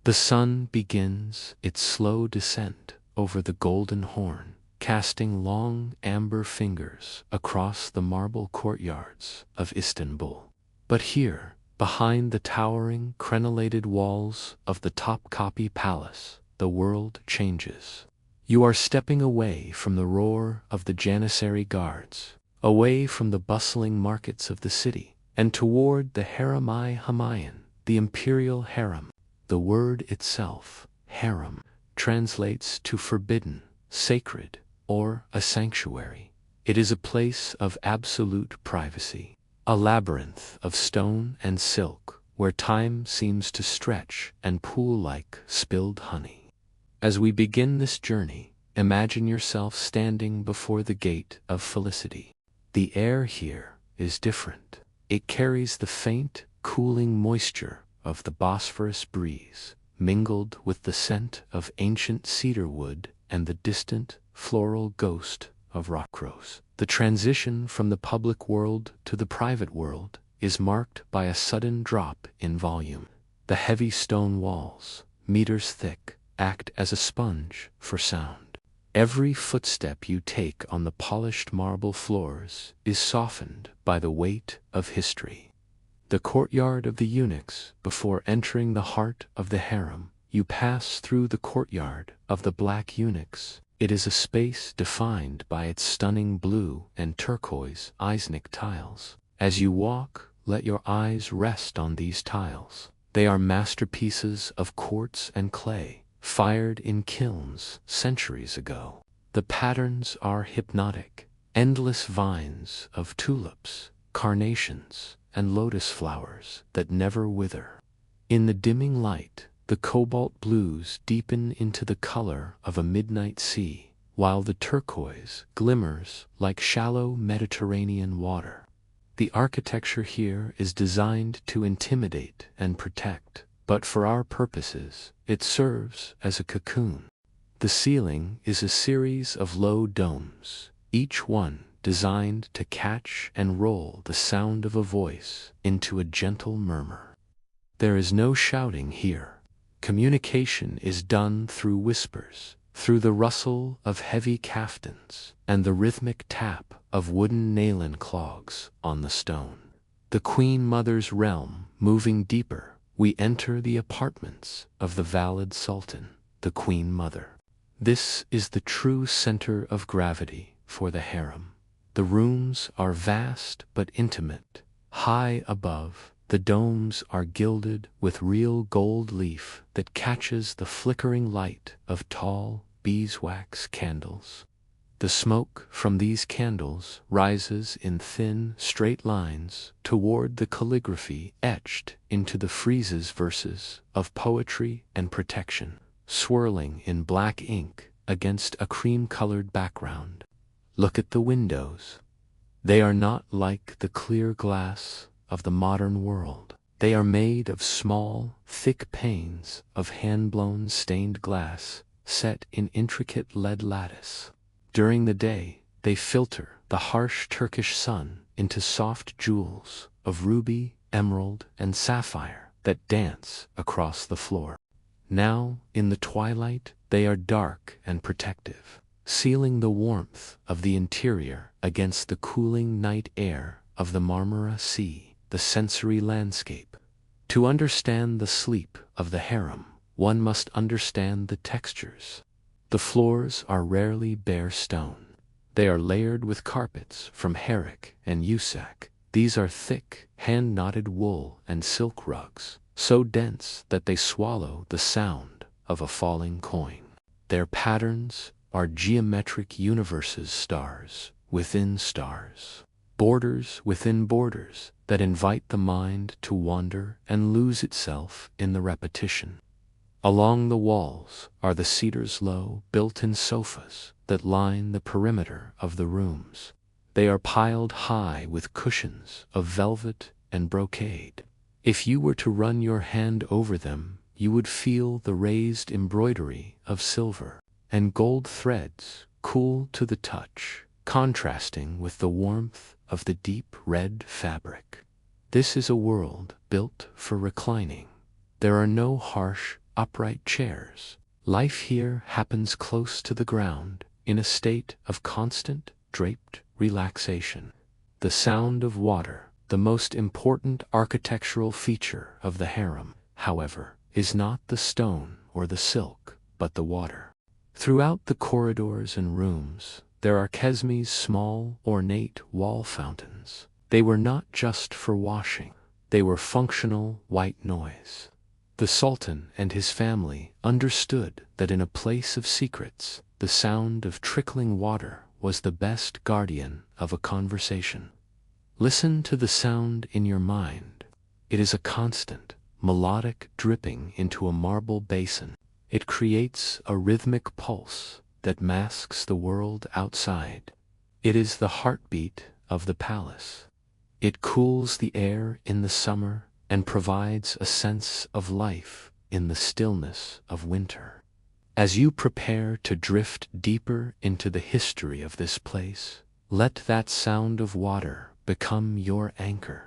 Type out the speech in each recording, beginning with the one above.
The sun begins its slow descent over the Golden Horn, casting long amber fingers across the marble courtyards of Istanbul. But here, behind the towering crenellated walls of the Topkapi Palace, the world changes. You are stepping away from the roar of the Janissary guards, away from the bustling markets of the city, and toward the Harem-i-Hamayan, the Imperial Harem. The word itself, harem, translates to forbidden, sacred, or a sanctuary. It is a place of absolute privacy, a labyrinth of stone and silk where time seems to stretch and pool like spilled honey. As we begin this journey, imagine yourself standing before the gate of felicity. The air here is different. It carries the faint, cooling moisture of the Bosphorus breeze, mingled with the scent of ancient cedar wood and the distant, floral ghost of rockcrows. The transition from the public world to the private world is marked by a sudden drop in volume. The heavy stone walls, meters thick, act as a sponge for sound. Every footstep you take on the polished marble floors is softened by the weight of history. The courtyard of the eunuchs. Before entering the heart of the harem, you pass through the courtyard of the black eunuchs. It is a space defined by its stunning blue and turquoise Iznik tiles. As you walk, let your eyes rest on these tiles. They are masterpieces of quartz and clay, fired in kilns centuries ago. The patterns are hypnotic, endless vines of tulips, carnations, and lotus flowers that never wither. In the dimming light, the cobalt blues deepen into the color of a midnight sea, while the turquoise glimmers like shallow Mediterranean water. The architecture here is designed to intimidate and protect, but for our purposes, it serves as a cocoon. The ceiling is a series of low domes, each one designed to catch and roll the sound of a voice into a gentle murmur. There is no shouting here. Communication is done through whispers, through the rustle of heavy caftans, and the rhythmic tap of wooden nail clogs on the stone. The Queen Mother's realm moving deeper, we enter the apartments of the Valide Sultan, the Queen Mother. This is the true center of gravity for the harem. The rooms are vast but intimate. High above, the domes are gilded with real gold leaf that catches the flickering light of tall beeswax candles. The smoke from these candles rises in thin, straight lines toward the calligraphy etched into the friezes verses of poetry and protection, swirling in black ink against a cream-colored background. Look at the windows. They are not like the clear glass of the modern world. They are made of small, thick panes of hand-blown stained glass set in intricate lead lattice. During the day, they filter the harsh Turkish sun into soft jewels of ruby, emerald, and sapphire that dance across the floor. Now, in the twilight, they are dark and protective, sealing the warmth of the interior against the cooling night air of the Marmara Sea, the sensory landscape. To understand the sleep of the harem, one must understand the textures. The floors are rarely bare stone. They are layered with carpets from Herrick and Usak. These are thick, hand-knotted wool and silk rugs, so dense that they swallow the sound of a falling coin. Their patterns are geometric universes, stars within stars, borders within borders that invite the mind to wander and lose itself in the repetition. Along the walls are the cedar's low, built-in sofas that line the perimeter of the rooms. They are piled high with cushions of velvet and brocade. If you were to run your hand over them, you would feel the raised embroidery of silver and gold threads, cool to the touch, contrasting with the warmth of the deep red fabric. This is a world built for reclining. There are no harsh, upright chairs. Life here happens close to the ground, in a state of constant, draped relaxation. The sound of water, the most important architectural feature of the harem, however, is not the stone or the silk, but the water. Throughout the corridors and rooms, there are Kesme's small, ornate wall fountains. They were not just for washing. They were functional white noise. The Sultan and his family understood that in a place of secrets, the sound of trickling water was the best guardian of a conversation. Listen to the sound in your mind. It is a constant, melodic dripping into a marble basin. It creates a rhythmic pulse that masks the world outside. It is the heartbeat of the palace. It cools the air in the summer and provides a sense of life in the stillness of winter. As you prepare to drift deeper into the history of this place, let that sound of water become your anchor.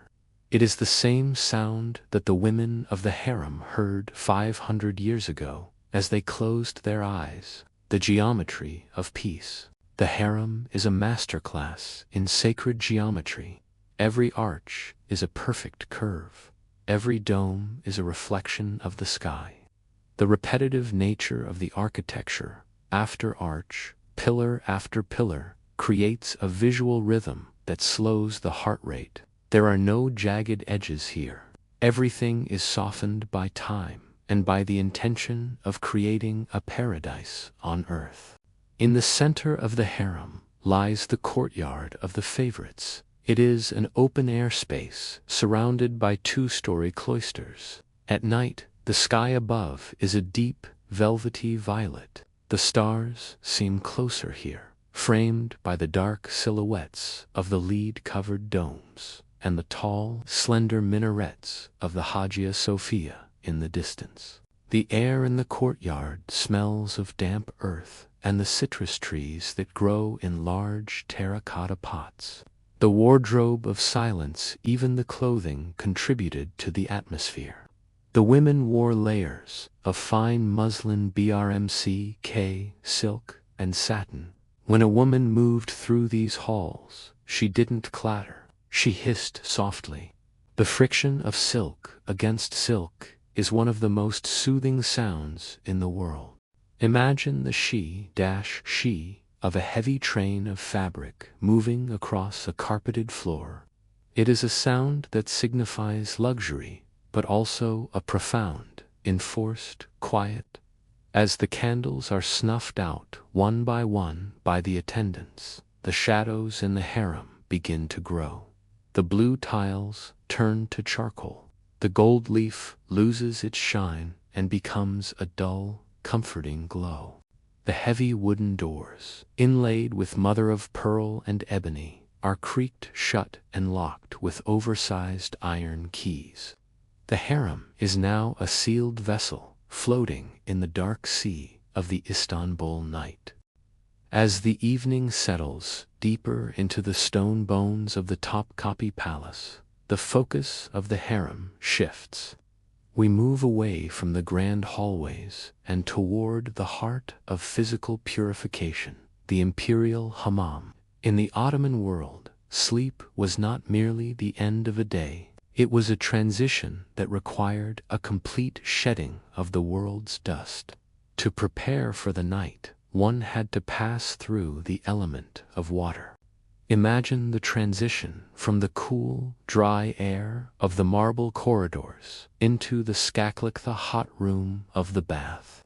It is the same sound that the women of the harem heard 500 years ago as they closed their eyes, the geometry of peace. The harem is a masterclass in sacred geometry. Every arch is a perfect curve. Every dome is a reflection of the sky. The repetitive nature of the architecture, after arch, pillar after pillar, creates a visual rhythm that slows the heart rate. There are no jagged edges here. Everything is softened by time and by the intention of creating a paradise on earth. In the center of the harem lies the courtyard of the favorites. It is an open-air space surrounded by two-story cloisters. At night, the sky above is a deep, velvety violet. The stars seem closer here, framed by the dark silhouettes of the lead-covered domes and the tall, slender minarets of the Hagia Sophia in the distance. The air in the courtyard smells of damp earth and the citrus trees that grow in large terracotta pots. The wardrobe of silence, even the clothing, contributed to the atmosphere. The women wore layers of fine muslin BRMC, silk, and satin. When a woman moved through these halls, she didn't clatter, she hissed softly. The friction of silk against silk is one of the most soothing sounds in the world. Imagine the she of a heavy train of fabric moving across a carpeted floor. It is a sound that signifies luxury, but also a profound, enforced quiet. As the candles are snuffed out one by the attendants, the shadows in the harem begin to grow. The blue tiles turn to charcoal. The gold leaf loses its shine and becomes a dull, comforting glow. The heavy wooden doors, inlaid with mother-of-pearl and ebony, are creaked shut and locked with oversized iron keys. The harem is now a sealed vessel, floating in the dark sea of the Istanbul night. As the evening settles deeper into the stone bones of the Topkapi Palace, the focus of the harem shifts. We move away from the grand hallways and toward the heart of physical purification, the Imperial Hammam. In the Ottoman world, sleep was not merely the end of a day, it was a transition that required a complete shedding of the world's dust. To prepare for the night, one had to pass through the element of water. Imagine the transition from the cool, dry air of the marble corridors into the skaklikta hot room of the bath.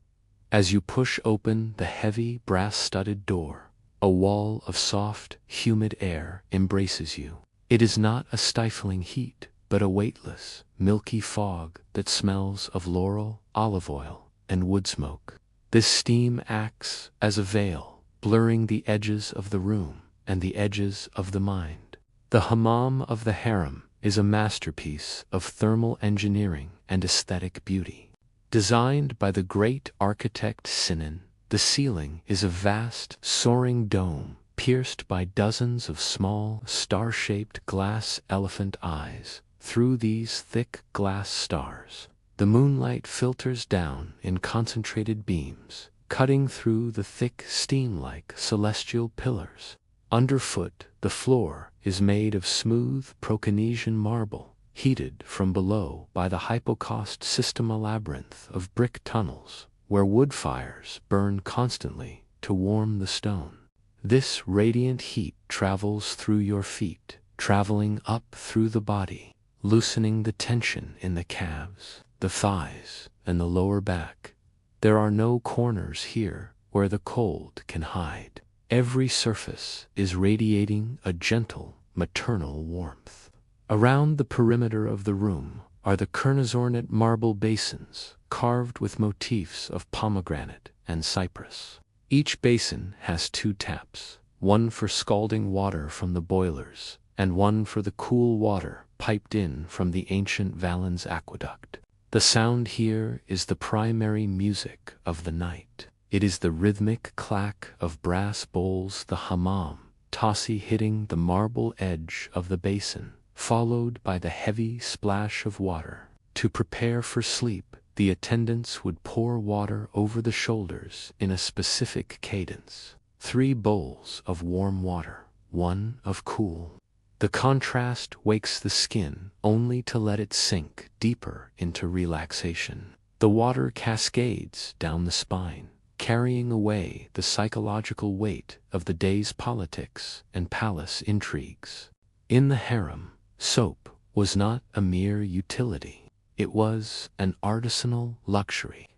As you push open the heavy brass-studded door, a wall of soft, humid air embraces you. It is not a stifling heat, but a weightless, milky fog that smells of laurel, olive oil, and wood smoke. This steam acts as a veil, blurring the edges of the room and the edges of the mind. The hammam of the harem is a masterpiece of thermal engineering and aesthetic beauty. Designed by the great architect Sinan, the ceiling is a vast, soaring dome pierced by dozens of small, star-shaped glass elephant eyes. Through these thick glass stars, The moonlight filters down in concentrated beams, cutting through the thick steam-like celestial pillars. Underfoot, the floor is made of smooth Proconnesian marble, heated from below by the hypocaust system, a labyrinth of brick tunnels, where wood fires burn constantly to warm the stone. This radiant heat travels through your feet, traveling up through the body, loosening the tension in the calves, the thighs, and the lower back. There are no corners here where the cold can hide. Every surface is radiating a gentle, maternal warmth. Around the perimeter of the room are the Kernizornate marble basins, carved with motifs of pomegranate and cypress. Each basin has 2 taps, one for scalding water from the boilers, and one for the cool water piped in from the ancient Valens aqueduct. The sound here is the primary music of the night. It is the rhythmic clack of brass bowls, the Hammam, tossy hitting the marble edge of the basin, followed by the heavy splash of water. To prepare for sleep, the attendants would pour water over the shoulders in a specific cadence. 3 bowls of warm water, 1 of cool. The contrast wakes the skin only to let it sink deeper into relaxation. The water cascades down the spine, carrying away the psychological weight of the day's politics and palace intrigues. In the harem, soap was not a mere utility. It was an artisanal luxury.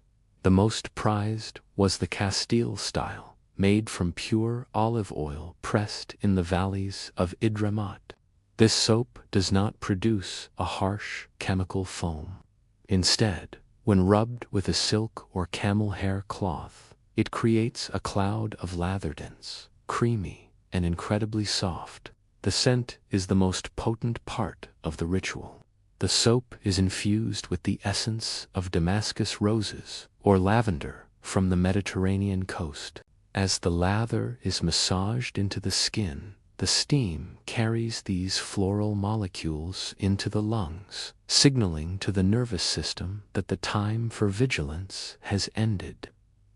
The most prized was the Castile style, made from pure olive oil pressed in the valleys of Idramat. This soap does not produce a harsh chemical foam. Instead, when rubbed with a silk or camel hair cloth, it creates a cloud of latherdance, creamy and incredibly soft. The scent is the most potent part of the ritual. The soap is infused with the essence of Damascus roses or lavender from the Mediterranean coast. As the lather is massaged into the skin, the steam carries these floral molecules into the lungs, signaling to the nervous system that the time for vigilance has ended.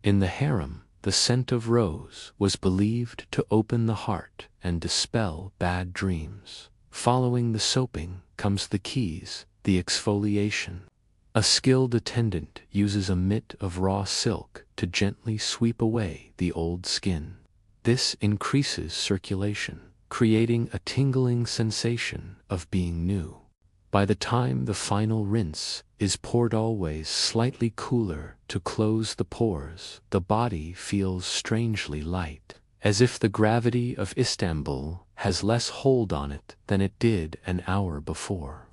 In the harem, the scent of rose was believed to open the heart and dispel bad dreams. Following the soaping comes the keys, the exfoliation. A skilled attendant uses a mitt of raw silk to gently sweep away the old skin. This increases circulation, creating a tingling sensation of being new. By the time the final rinse is poured, always slightly cooler to close the pores, the body feels strangely light, as if the gravity of Istanbul has less hold on it than it did an hour before.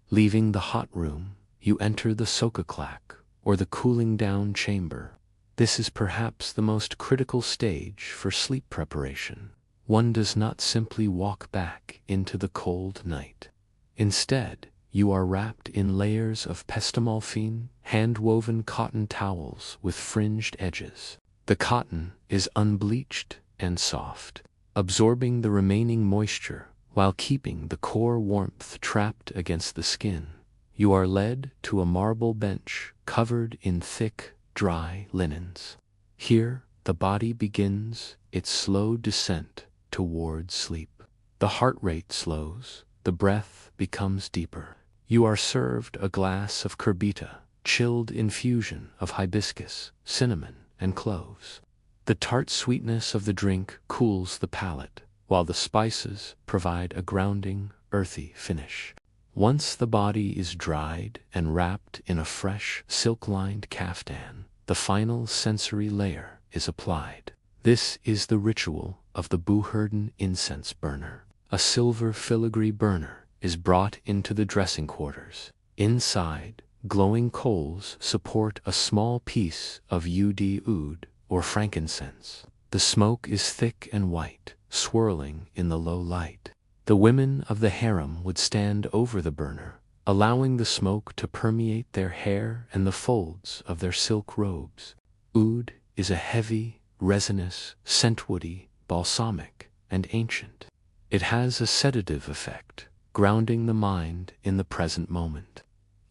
Leaving the hot room, you enter the sokaklak, or the cooling down chamber. This is perhaps the most critical stage for sleep preparation. One does not simply walk back into the cold night. Instead, you are wrapped in layers of pestamolfine, hand-woven cotton towels with fringed edges. The cotton is unbleached and soft, absorbing the remaining moisture while keeping the core warmth trapped against the skin. You are led to a marble bench covered in thick, dry linens. Here, the body begins its slow descent toward sleep. The heart rate slows, the breath becomes deeper. You are served a glass of kurbita, chilled infusion of hibiscus, cinnamon, and cloves. The tart sweetness of the drink cools the palate, while the spices provide a grounding, earthy finish. Once the body is dried and wrapped in a fresh, silk-lined kaftan, the final sensory layer is applied. This is the ritual of the Buhurden incense burner. A silver filigree burner is brought into the dressing quarters. Inside, glowing coals support a small piece of oud, or frankincense. The smoke is thick and white, swirling in the low light. The women of the harem would stand over the burner, allowing the smoke to permeate their hair and the folds of their silk robes. Oud is a heavy, resinous, scentwoody, balsamic, and ancient. It has a sedative effect, grounding the mind in the present moment.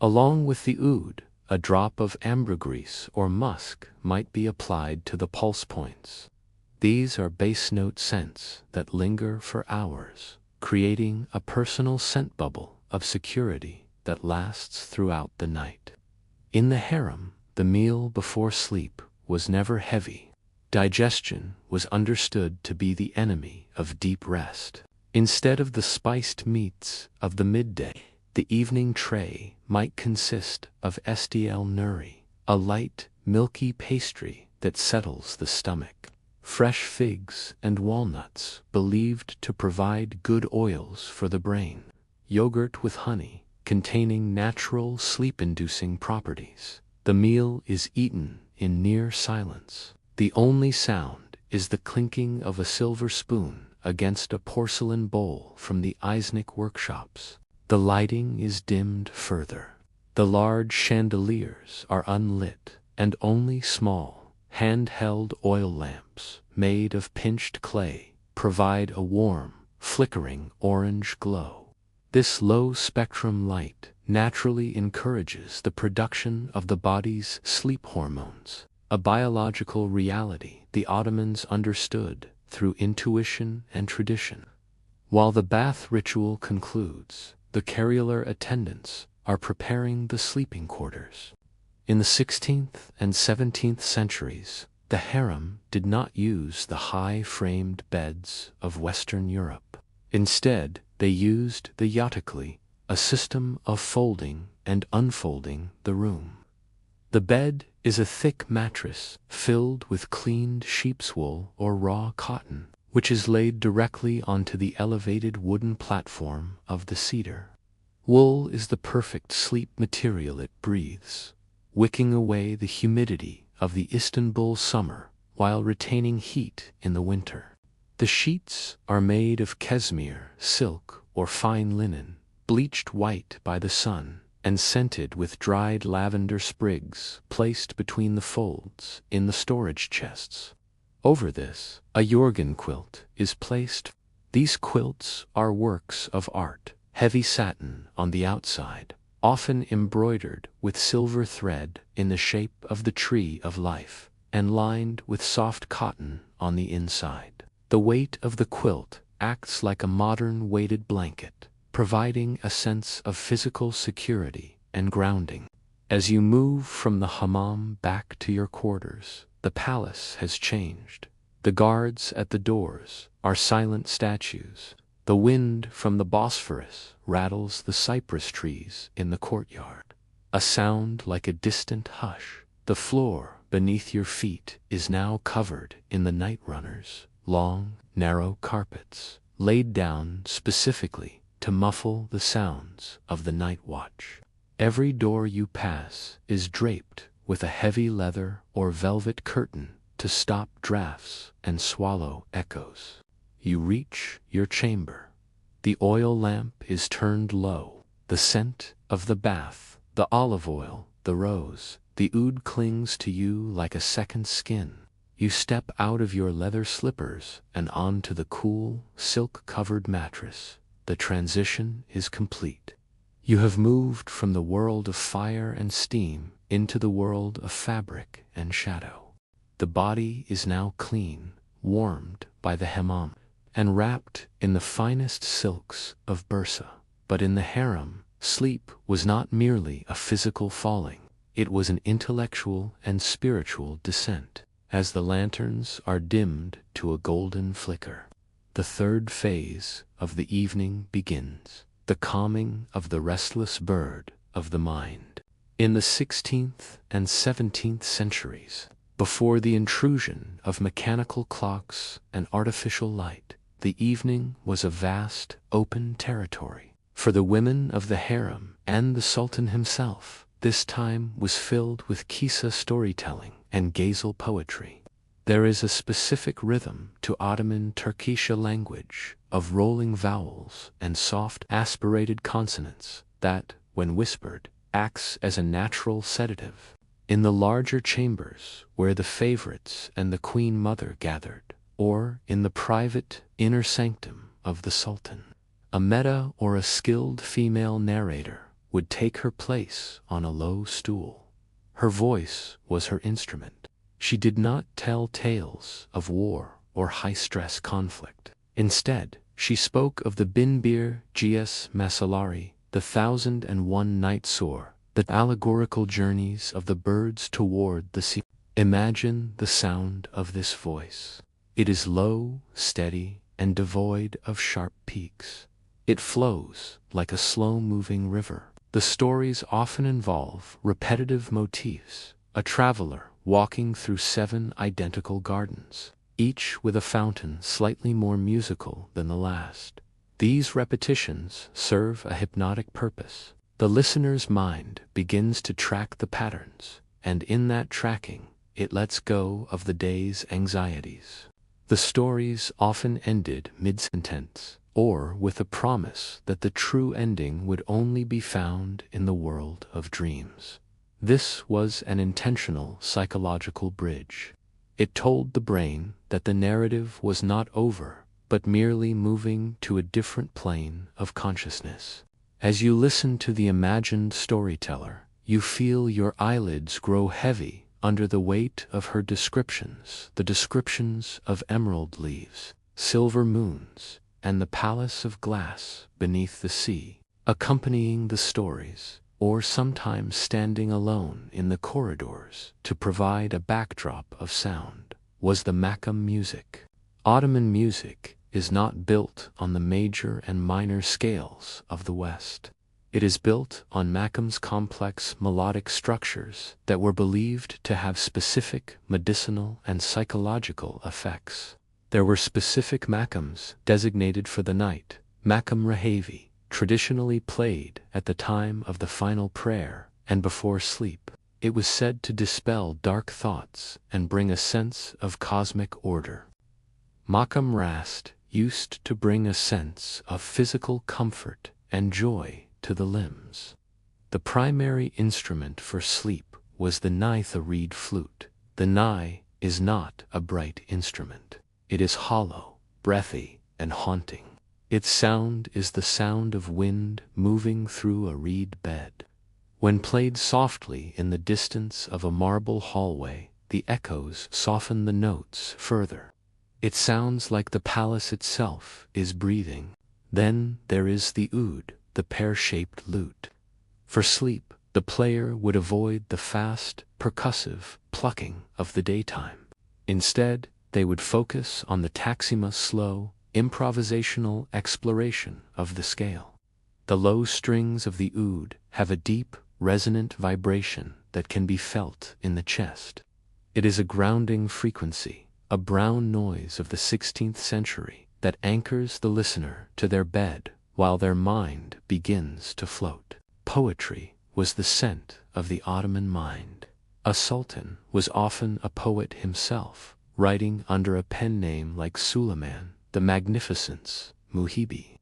Along with the oud, a drop of ambergris or musk might be applied to the pulse points. These are bass note scents that linger for hours, creating a personal scent bubble of security that lasts throughout the night. In the harem, the meal before sleep was never heavy. Digestion was understood to be the enemy of deep rest. Instead of the spiced meats of the midday, the evening tray might consist of SDL nuri, a light, milky pastry that settles the stomach. Fresh figs and walnuts, believed to provide good oils for the brain. Yogurt with honey, containing natural sleep-inducing properties. The meal is eaten in near silence. The only sound is the clinking of a silver spoon against a porcelain bowl from the Eisnick workshops. The lighting is dimmed further. The large chandeliers are unlit, and only small, hand-held oil lamps, made of pinched clay, provide a warm, flickering orange glow. This low-spectrum light naturally encourages the production of the body's sleep hormones, a biological reality the Ottomans understood through intuition and tradition. While the bath ritual concludes, the carular attendants are preparing the sleeping quarters. In the 16th and 17th centuries, the harem did not use the high-framed beds of Western Europe. Instead, they used the yatakli, a system of folding and unfolding the room. The bed is a thick mattress filled with cleaned sheep's wool or raw cotton, which is laid directly onto the elevated wooden platform of the cedar. Wool is the perfect sleep material. It breathes, wicking away the humidity of the Istanbul summer while retaining heat in the winter. The sheets are made of cashmere, silk, or fine linen, bleached white by the sun, and scented with dried lavender sprigs placed between the folds in the storage chests. Over this, a yorgan quilt is placed. These quilts are works of art, heavy satin on the outside, often embroidered with silver thread in the shape of the tree of life, and lined with soft cotton on the inside. The weight of the quilt acts like a modern weighted blanket, providing a sense of physical security and grounding. As you move from the hammam back to your quarters, the palace has changed. The guards at the doors are silent statues. The wind from the Bosphorus rattles the cypress trees in the courtyard, a sound like a distant hush. The floor beneath your feet is now covered in the night runners, long, narrow carpets, laid down specifically to muffle the sounds of the night watch. Every door you pass is draped with a heavy leather or velvet curtain to stop drafts and swallow echoes. You reach your chamber. The oil lamp is turned low. The scent of the bath, the olive oil, the rose, the oud clings to you like a second skin. You step out of your leather slippers and onto the cool, silk-covered mattress. The transition is complete. You have moved from the world of fire and steam into the world of fabric and shadow. The body is now clean, warmed by the hammam, and wrapped in the finest silks of Bursa. But in the harem, sleep was not merely a physical falling. It was an intellectual and spiritual descent. As the lanterns are dimmed to a golden flicker, the third phase of the evening begins, the calming of the restless bird of the mind. In the 16th and 17th centuries, before the intrusion of mechanical clocks and artificial light, the evening was a vast, open territory. For the women of the harem and the Sultan himself, this time was filled with Qissa storytelling and Ghazal poetry. There is a specific rhythm to Ottoman Turkish language of rolling vowels and soft aspirated consonants that, when whispered, acts as a natural sedative. In the larger chambers where the favorites and the queen mother gathered, or in the private inner sanctum of the Sultan, a meta or a skilled female narrator would take her place on a low stool. Her voice was her instrument. She did not tell tales of war or high-stress conflict. Instead, she spoke of the Binbir Gias Masalari, the 1001 Night Soar, the allegorical journeys of the birds toward the sea. Imagine the sound of this voice. It is low, steady, and devoid of sharp peaks. It flows like a slow-moving river. The stories often involve repetitive motifs, a traveler walking through 7 identical gardens, each with a fountain slightly more musical than the last. These repetitions serve a hypnotic purpose. The listener's mind begins to track the patterns, and in that tracking, it lets go of the day's anxieties. The stories often ended mid-sentence, or with a promise that the true ending would only be found in the world of dreams. This was an intentional psychological bridge. It told the brain that the narrative was not over, but merely moving to a different plane of consciousness. As you listen to the imagined storyteller, you feel your eyelids grow heavy under the weight of her descriptions, the descriptions of emerald leaves, silver moons, and the palace of glass beneath the sea. Accompanying the stories, or sometimes standing alone in the corridors to provide a backdrop of sound, was the makam music. Ottoman music is not built on the major and minor scales of the West. It is built on makam's complex melodic structures that were believed to have specific medicinal and psychological effects. There were specific makams designated for the night, makam rahavi, traditionally played at the time of the final prayer and before sleep. It was said to dispel dark thoughts and bring a sense of cosmic order. Makam rast used to bring a sense of physical comfort and joy to the limbs. The primary instrument for sleep was the nitha reed flute. The nai is not a bright instrument. It is hollow, breathy, and haunting. Its sound is the sound of wind moving through a reed bed. When played softly in the distance of a marble hallway, the echoes soften the notes further. It sounds like the palace itself is breathing. Then there is the oud, the pear-shaped lute. For sleep, the player would avoid the fast, percussive plucking of the daytime. Instead, they would focus on the taxima slow, improvisational exploration of the scale. The low strings of the oud have a deep, resonant vibration that can be felt in the chest. It is a grounding frequency, a brown noise of the 16th century that anchors the listener to their bed while their mind begins to float. Poetry was the scent of the Ottoman mind. A sultan was often a poet himself, writing under a pen name like Suleiman, the Magnificence, Muhibi.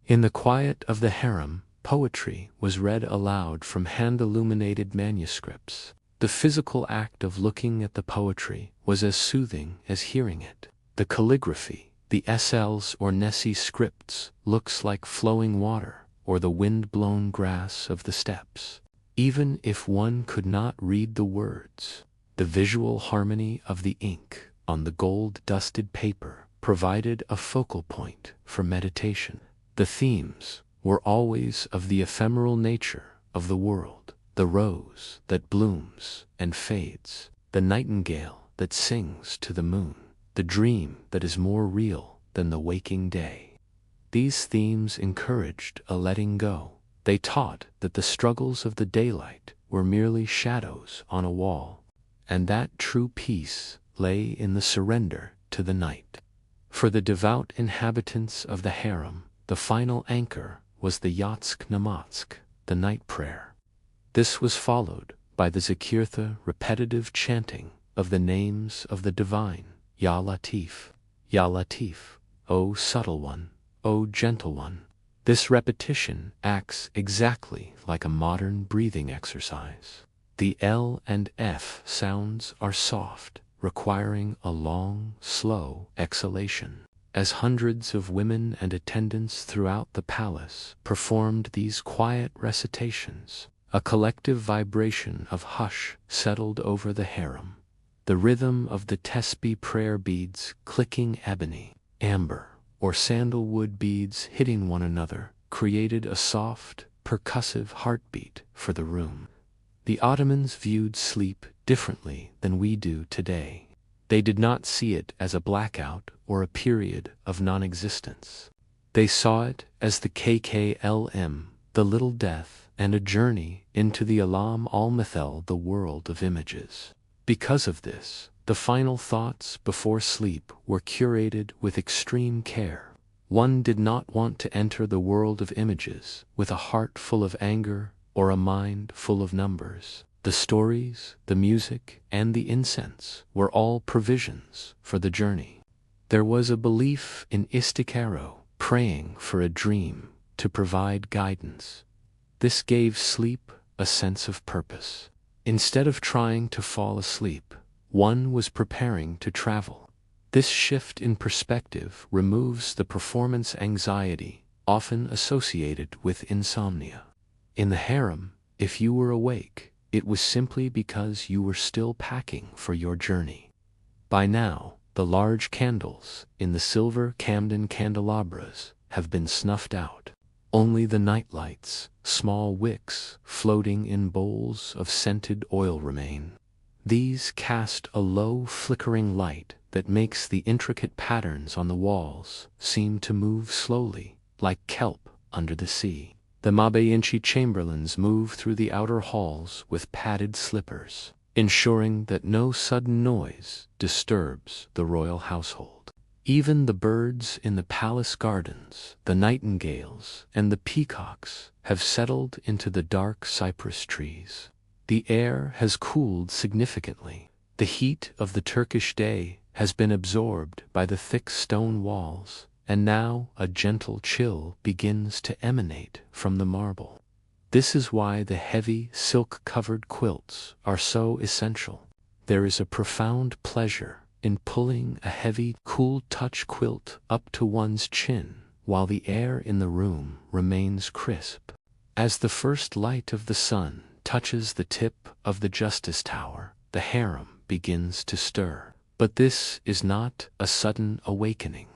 In the quiet of the harem, poetry was read aloud from hand-illuminated manuscripts. The physical act of looking at the poetry was as soothing as hearing it. The calligraphy, the SLs or Nessie scripts, looks like flowing water or the wind-blown grass of the steppes. Even if one could not read the words, the visual harmony of the ink on the gold-dusted paper provided a focal point for meditation. The themes were always of the ephemeral nature of the world, the rose that blooms and fades, the nightingale that sings to the moon, the dream that is more real than the waking day. These themes encouraged a letting go. They taught that the struggles of the daylight were merely shadows on a wall, and that true peace lay in the surrender to the night. For the devout inhabitants of the harem, the final anchor was the Yatsk Namatsk, the night prayer. This was followed by the Zakirtha repetitive chanting of the names of the divine, Ya Latif, O subtle one, O gentle one. This repetition acts exactly like a modern breathing exercise. The L and F sounds are soft, requiring a long, slow exhalation. As hundreds of women and attendants throughout the palace performed these quiet recitations, A collective vibration of hush settled over the harem. The rhythm of the tesbih prayer beads clicking ebony, amber, or sandalwood beads hitting one another created a soft, percussive heartbeat for the room. The Ottomans viewed sleep differently than we do today. They did not see it as a blackout or a period of non-existence. They saw it as the KKLM, the little death, and a journey into the Alam al-Mithel, the world of images. Because of this, the final thoughts before sleep were curated with extreme care. One did not want to enter the world of images with a heart full of anger or a mind full of numbers. The stories, the music, and the incense were all provisions for the journey. There was a belief in istikaro, praying for a dream, to provide guidance. This gave sleep a sense of purpose. Instead of trying to fall asleep, one was preparing to travel. This shift in perspective removes the performance anxiety often associated with insomnia. In the harem, if you were awake, it was simply because you were still packing for your journey. By now, the large candles in the silver Camden candelabras have been snuffed out. Only the night lights, small wicks floating in bowls of scented oil remain. These cast a low flickering light that makes the intricate patterns on the walls seem to move slowly, like kelp under the sea. The Mabayinchi chamberlains move through the outer halls with padded slippers, ensuring that no sudden noise disturbs the royal household. Even the birds in the palace gardens, the nightingales and the peacocks, have settled into the dark cypress trees. The air has cooled significantly. The heat of the Turkish day has been absorbed by the thick stone walls, and now a gentle chill begins to emanate from the marble. This is why the heavy, silk-covered quilts are so essential. There is a profound pleasure in pulling a heavy, cool-touch quilt up to one's chin while the air in the room remains crisp. As the first light of the sun touches the tip of the Justice Tower, the harem begins to stir. But this is not a sudden awakening.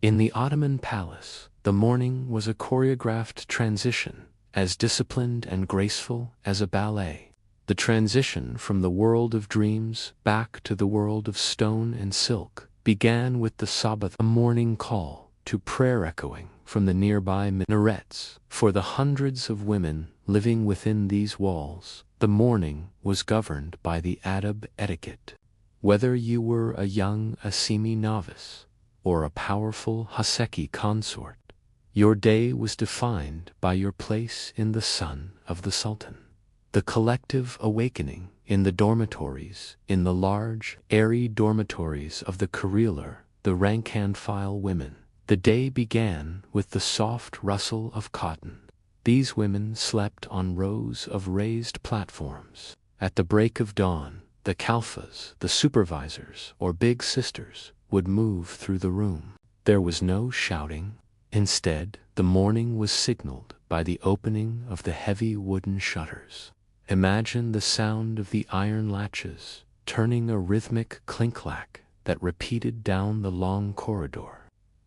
In the Ottoman palace, the morning was a choreographed transition, as disciplined and graceful as a ballet. The transition from the world of dreams back to the world of stone and silk began with the Sabbath, a morning call to prayer echoing from the nearby minarets. For the hundreds of women living within these walls, the morning was governed by the adab etiquette. Whether you were a young Asimi novice or a powerful Haseki consort, your day was defined by your place in the sun of the Sultan. The collective awakening in the dormitories, in the large, airy dormitories of the Kareeler, the rank-and-file women. The day began with the soft rustle of cotton. These women slept on rows of raised platforms. At the break of dawn, the kalfas, the supervisors, or big sisters, would move through the room. There was no shouting. Instead, the morning was signaled by the opening of the heavy wooden shutters. Imagine the sound of the iron latches turning a rhythmic clink-clack that repeated down the long corridor.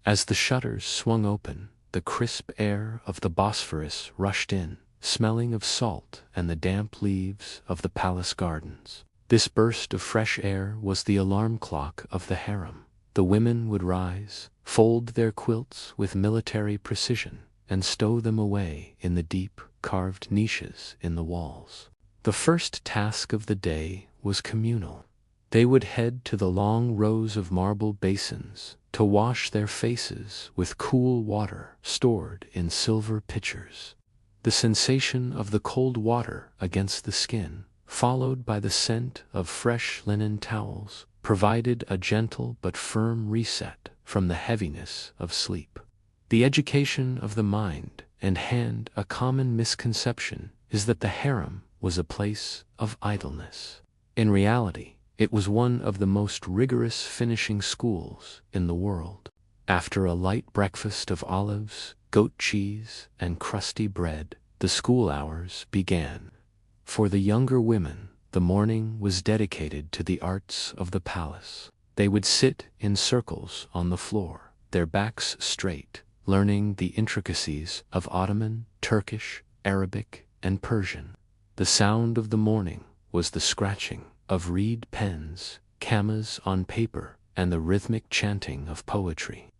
As the shutters swung open, the crisp air of the Bosphorus rushed in, smelling of salt and the damp leaves of the palace gardens. This burst of fresh air was the alarm clock of the harem. The women would rise, fold their quilts with military precision, and stow them away in the deep, carved niches in the walls. The first task of the day was communal. They would head to the long rows of marble basins to wash their faces with cool water stored in silver pitchers. The sensation of the cold water against the skin, followed by the scent of fresh linen towels, provided a gentle but firm reset from the heaviness of sleep. The education of the mind and hand. A common misconception is that the harem was a place of idleness. In reality, it was one of the most rigorous finishing schools in the world. After a light breakfast of olives, goat cheese, and crusty bread, the school hours began. For the younger women, the morning was dedicated to the arts of the palace. They would sit in circles on the floor, their backs straight, learning the intricacies of Ottoman, Turkish, Arabic, and Persian. The sound of the morning was the scratching of reed pens, commas on paper, and the rhythmic chanting of poetry.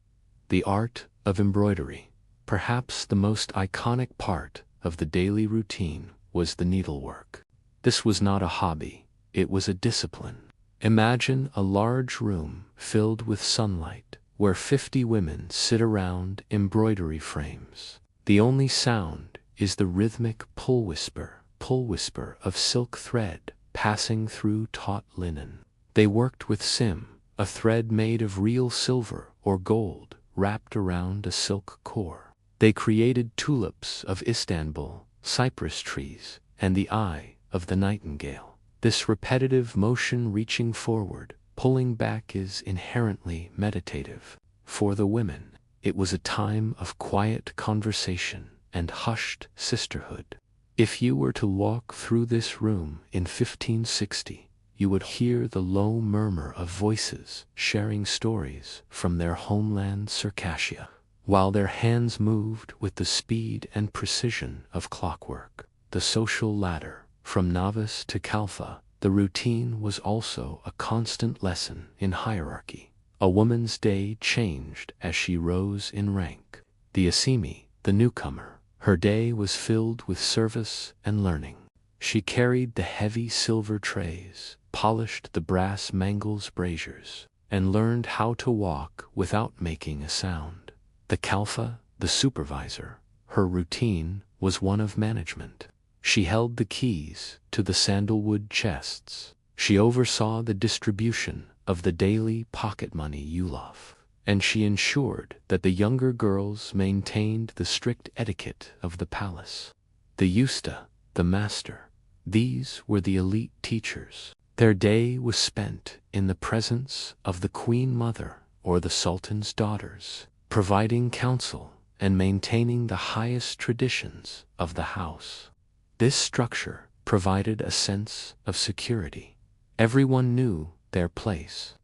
The art of embroidery, perhaps the most iconic part of the daily routine, was the needlework. This was not a hobby, it was a discipline. Imagine a large room filled with sunlight, where 50 women sit around embroidery frames. The only sound is the rhythmic pull whisper of silk thread passing through taut linen. They worked with sim, a thread made of real silver or gold wrapped around a silk core. They created tulips of Istanbul, cypress trees, and the eye of the nightingale. This repetitive motion reaching forward, pulling back is inherently meditative. For the women, it was a time of quiet conversation and hushed sisterhood. If you were to walk through this room in 1560, you would hear the low murmur of voices sharing stories from their homeland Circassia, while their hands moved with the speed and precision of clockwork. The social ladder, from novice to Khalfa, the routine was also a constant lesson in hierarchy. A woman's day changed as she rose in rank. The Asimi, the newcomer, her day was filled with service and learning. She carried the heavy silver trays, polished the brass mangles braziers, and learned how to walk without making a sound. The Khalfa, the supervisor, her routine was one of management. She held the keys to the sandalwood chests. She oversaw the distribution of the daily pocket money ulaf, and she ensured that the younger girls maintained the strict etiquette of the palace. The usta, the master, these were the elite teachers. Their day was spent in the presence of the queen mother or the sultan's daughters, providing counsel and maintaining the highest traditions of the house. This structure provided a sense of security. Everyone knew their place.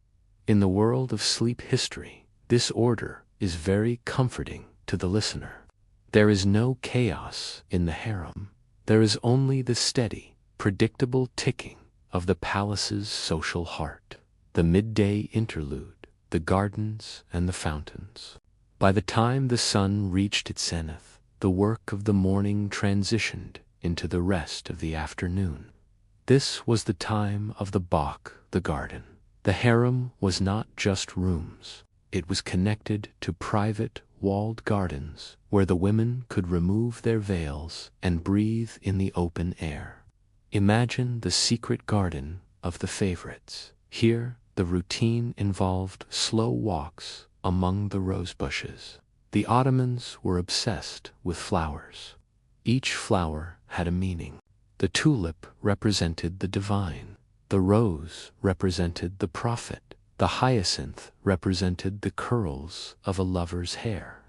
In the world of sleep history, this order is very comforting to the listener. There is no chaos in the harem. There is only the steady, predictable ticking of the palace's social heart. The midday interlude, the gardens and the fountains. By the time the sun reached its zenith, the work of the morning transitioned into the rest of the afternoon. This was the time of the Bach, the garden. The harem was not just rooms. It was connected to private, walled gardens where the women could remove their veils and breathe in the open air. Imagine the secret garden of the favorites. Here, the routine involved slow walks among the rose bushes. The Ottomans were obsessed with flowers. Each flower had a meaning. The tulip represented the divine. The rose represented the prophet. The hyacinth represented the curls of a lover's hair.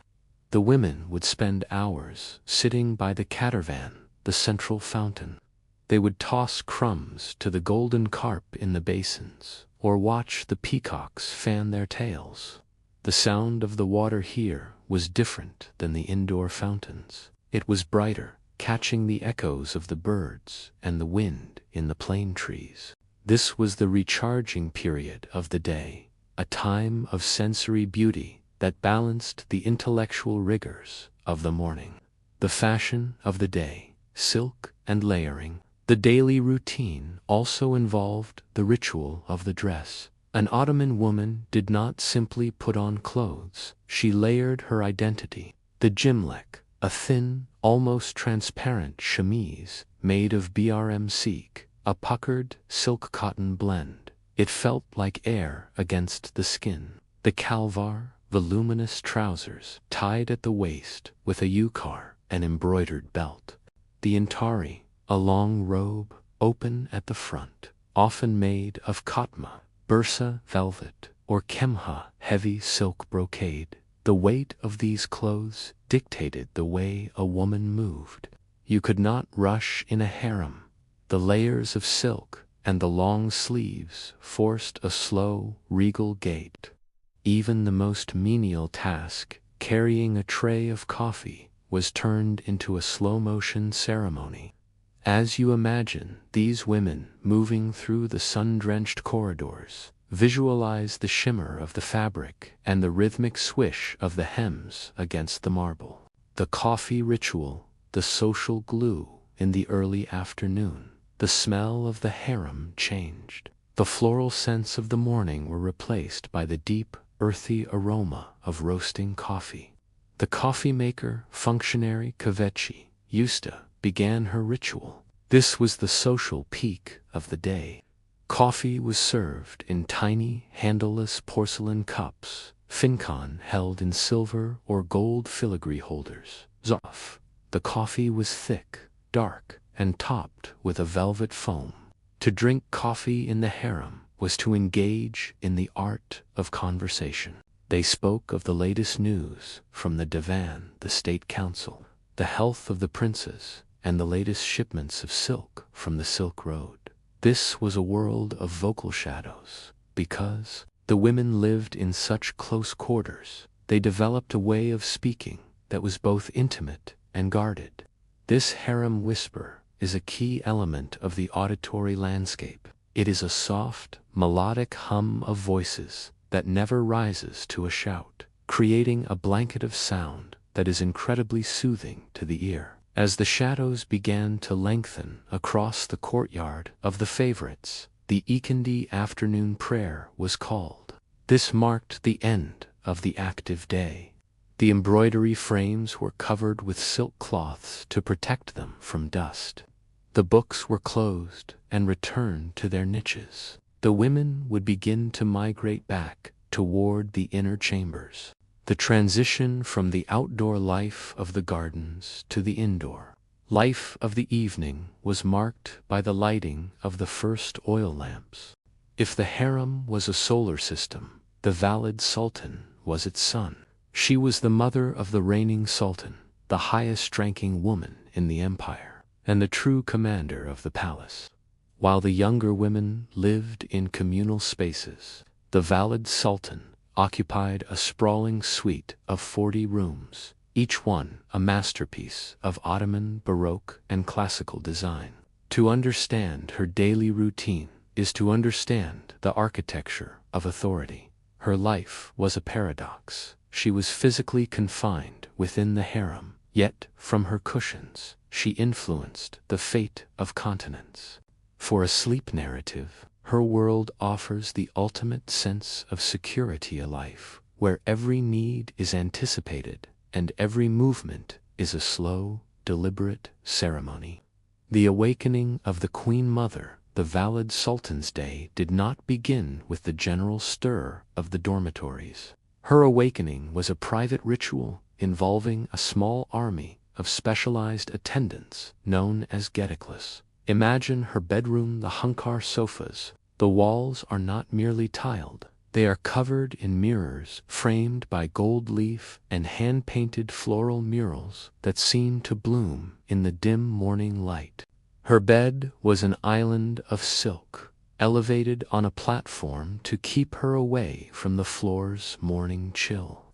The women would spend hours sitting by the Catervan, the central fountain. They would toss crumbs to the golden carp in the basins, or watch the peacocks fan their tails. The sound of the water here was different than the indoor fountains. It was brighter, catching the echoes of the birds and the wind in the plane trees. This was the recharging period of the day, a time of sensory beauty that balanced the intellectual rigors of the morning. The fashion of the day, silk and layering. The daily routine also involved the ritual of the dress. An Ottoman woman did not simply put on clothes, she layered her identity. The jimlek, a thin, almost transparent chemise made of brm-silk, a puckered silk-cotton blend. It felt like air against the skin. The kalvar, voluminous trousers, tied at the waist with a ukar, an embroidered belt. The intari, a long robe, open at the front, often made of khatma, bursa velvet, or kemha, heavy silk brocade. The weight of these clothes dictated the way a woman moved. You could not rush in a harem. The layers of silk and the long sleeves forced a slow, regal gait. Even the most menial task, carrying a tray of coffee, was turned into a slow-motion ceremony. As you imagine these women moving through the sun-drenched corridors, visualize the shimmer of the fabric and the rhythmic swish of the hems against the marble. The coffee ritual, the social glue in the early afternoon. The smell of the harem changed. The floral scents of the morning were replaced by the deep, earthy aroma of roasting coffee. The coffee maker, functionary Kvechi, Yusta, began her ritual. This was the social peak of the day. Coffee was served in tiny, handleless porcelain cups, fincan held in silver or gold filigree holders. Zoff. The coffee was thick, dark, and topped with a velvet foam. To drink coffee in the harem was to engage in the art of conversation. They spoke of the latest news from the divan, the state council, the health of the princes, and the latest shipments of silk from the Silk Road. This was a world of vocal shadows. Because the women lived in such close quarters, they developed a way of speaking that was both intimate and guarded. This harem whisper is a key element of the auditory landscape. It is a soft, melodic hum of voices that never rises to a shout, creating a blanket of sound that is incredibly soothing to the ear. As the shadows began to lengthen across the courtyard of the favorites, the Ikindi afternoon prayer was called. This marked the end of the active day. The embroidery frames were covered with silk cloths to protect them from dust. The books were closed and returned to their niches. The women would begin to migrate back toward the inner chambers. The transition from the outdoor life of the gardens to the indoor life of the evening was marked by the lighting of the first oil lamps. If the harem was a solar system, the Valide Sultan was its sun. She was the mother of the reigning sultan, the highest-ranking woman in the empire, and the true commander of the palace. While the younger women lived in communal spaces, the Valide Sultan occupied a sprawling suite of 40 rooms, each one a masterpiece of Ottoman, Baroque, and classical design. To understand her daily routine is to understand the architecture of authority. Her life was a paradox. She was physically confined within the harem, yet from her cushions she influenced the fate of continents. For a sleep narrative, her world offers the ultimate sense of security, a life where every need is anticipated and every movement is a slow, deliberate ceremony. The awakening of the Queen Mother, the Valide Sultan's day, did not begin with the general stir of the dormitories. Her awakening was a private ritual involving a small army of specialized attendants known as gediklis. Imagine her bedroom, the hunkar sofas. The walls are not merely tiled. They are covered in mirrors framed by gold leaf and hand-painted floral murals that seem to bloom in the dim morning light. Her bed was an island of silk, elevated on a platform to keep her away from the floor's morning chill.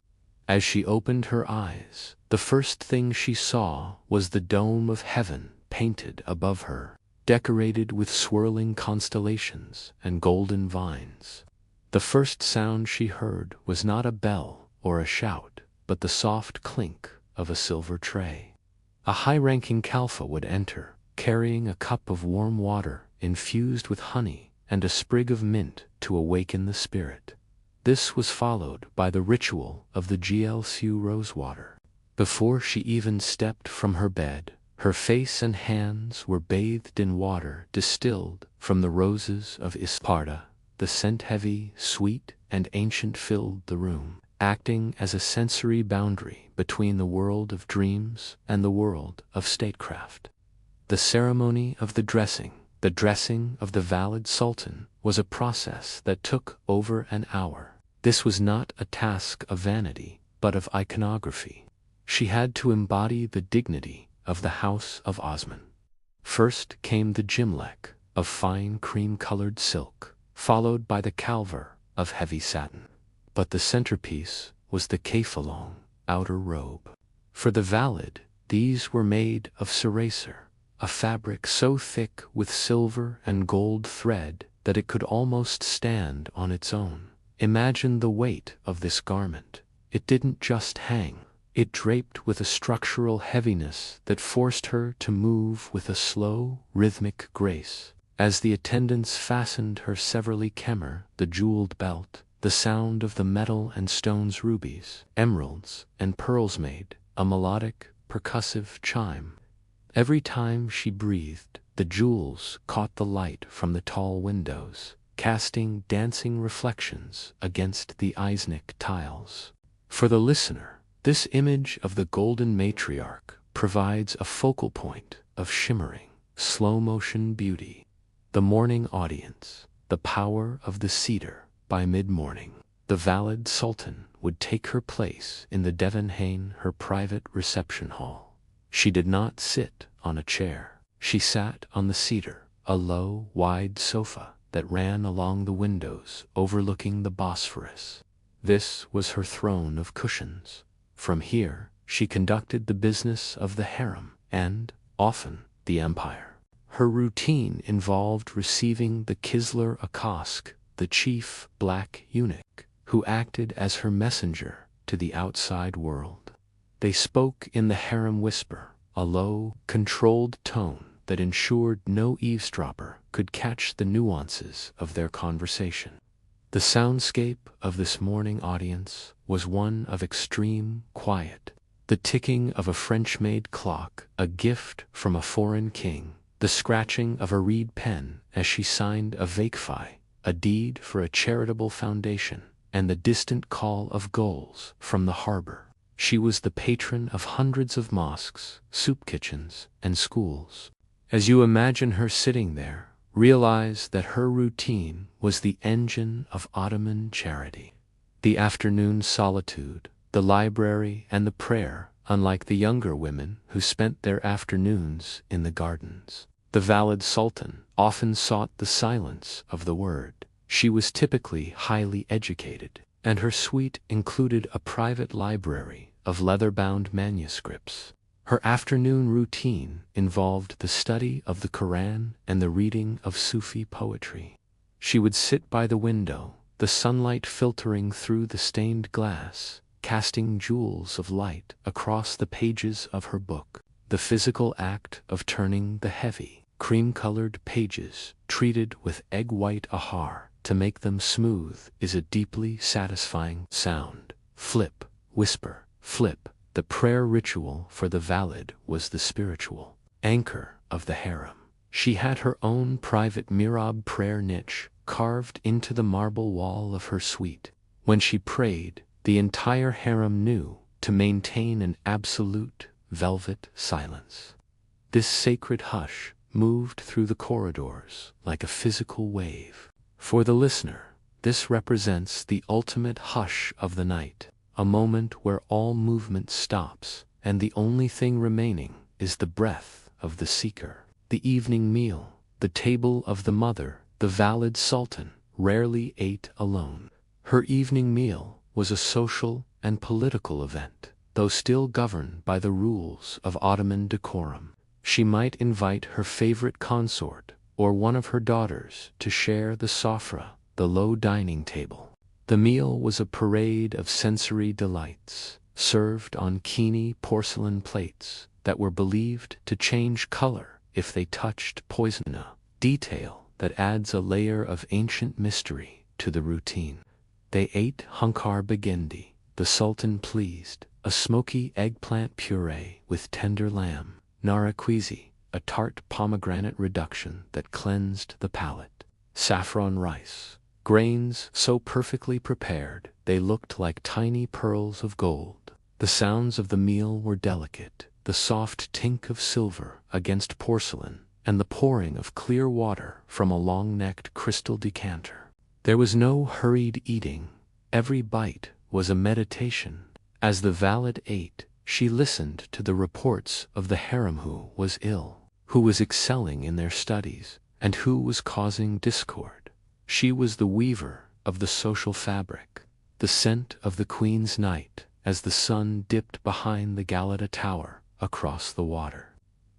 As she opened her eyes, the first thing she saw was the dome of heaven painted above her, decorated with swirling constellations and golden vines. The first sound she heard was not a bell or a shout, but the soft clink of a silver tray. A high-ranking Kalfa would enter, carrying a cup of warm water infused with honey and a sprig of mint to awaken the spirit. This was followed by the ritual of the glsu rosewater. Before she even stepped from her bed, her face and hands were bathed in water distilled from the roses of Isparta. The scent, heavy, sweet, and ancient, filled the room, acting as a sensory boundary between the world of dreams and the world of statecraft. The ceremony of the dressing of the Valide Sultan, was a process that took over an hour. This was not a task of vanity, but of iconography. She had to embody the dignity of the House of Osman. First came the gimlek, of fine cream-colored silk, followed by the calver, of heavy satin. But the centerpiece was the kefalong, outer robe. For the valid, these were made of seraser, a fabric so thick with silver and gold thread that it could almost stand on its own. Imagine the weight of this garment. It didn't just hang. It draped with a structural heaviness that forced her to move with a slow, rhythmic grace. As the attendants fastened her severely kemmer, the jeweled belt, the sound of the metal and stones rubies, emeralds, and pearls made a melodic, percussive chime. Every time she breathed, the jewels caught the light from the tall windows, casting dancing reflections against the Eisnick tiles. For the listener, this image of the golden matriarch provides a focal point of shimmering, slow-motion beauty. The morning audience, the power of the cedar. By mid-morning, the Valide Sultan would take her place in the Devonhain, her private reception hall. She did not sit on a chair. She sat on the cedar, a low, wide sofa that ran along the windows overlooking the Bosphorus. This was her throne of cushions. From here, she conducted the business of the harem and, often, the empire. Her routine involved receiving the Kisler Akosk, the chief black eunuch, who acted as her messenger to the outside world. They spoke in the harem whisper, a low, controlled tone that ensured no eavesdropper could catch the nuances of their conversation. The soundscape of this morning audience was one of extreme quiet. The ticking of a French-made clock, a gift from a foreign king, the scratching of a reed pen as she signed a vakfi, a deed for a charitable foundation, and the distant call of gulls from the harbor. She was the patron of hundreds of mosques, soup kitchens, and schools. As you imagine her sitting there, realize that her routine was the engine of Ottoman charity. The afternoon solitude, the library, and the prayer, unlike the younger women who spent their afternoons in the gardens. The Valide Sultan often sought the silence of the word. She was typically highly educated, and her suite included a private library of leather-bound manuscripts. Her afternoon routine involved the study of the Quran and the reading of Sufi poetry. She would sit by the window, the sunlight filtering through the stained glass, casting jewels of light across the pages of her book. The physical act of turning the heavy, cream-colored pages treated with egg-white ahar to make them smooth is a deeply satisfying sound. Flip, whisper, flip. The prayer ritual for the valid was the spiritual anchor of the harem. She had her own private mihrab prayer niche carved into the marble wall of her suite. When she prayed, the entire harem knew to maintain an absolute velvet silence. This sacred hush moved through the corridors like a physical wave. For the listener, this represents the ultimate hush of the night, a moment where all movement stops, and the only thing remaining is the breath of the seeker. The evening meal, the table of the mother, the Valide Sultan, rarely ate alone. Her evening meal was a social and political event, though still governed by the rules of Ottoman decorum. She might invite her favorite consort or one of her daughters to share the sofra, the low dining table. The meal was a parade of sensory delights, served on Kini porcelain plates that were believed to change color if they touched poison, a detail that adds a layer of ancient mystery to the routine. They ate hunkar begendi, the Sultan pleased, a smoky eggplant puree with tender lamb, naraquizi, a tart pomegranate reduction that cleansed the palate, saffron rice, grains so perfectly prepared they looked like tiny pearls of gold. The sounds of the meal were delicate, the soft tink of silver against porcelain, and the pouring of clear water from a long-necked crystal decanter. There was no hurried eating. Every bite was a meditation. As the valid ate, she listened to the reports of the harem who was ill, who was excelling in their studies, and who was causing discord. She was the weaver of the social fabric, the scent of the queen's night as the sun dipped behind the Galata tower across the water.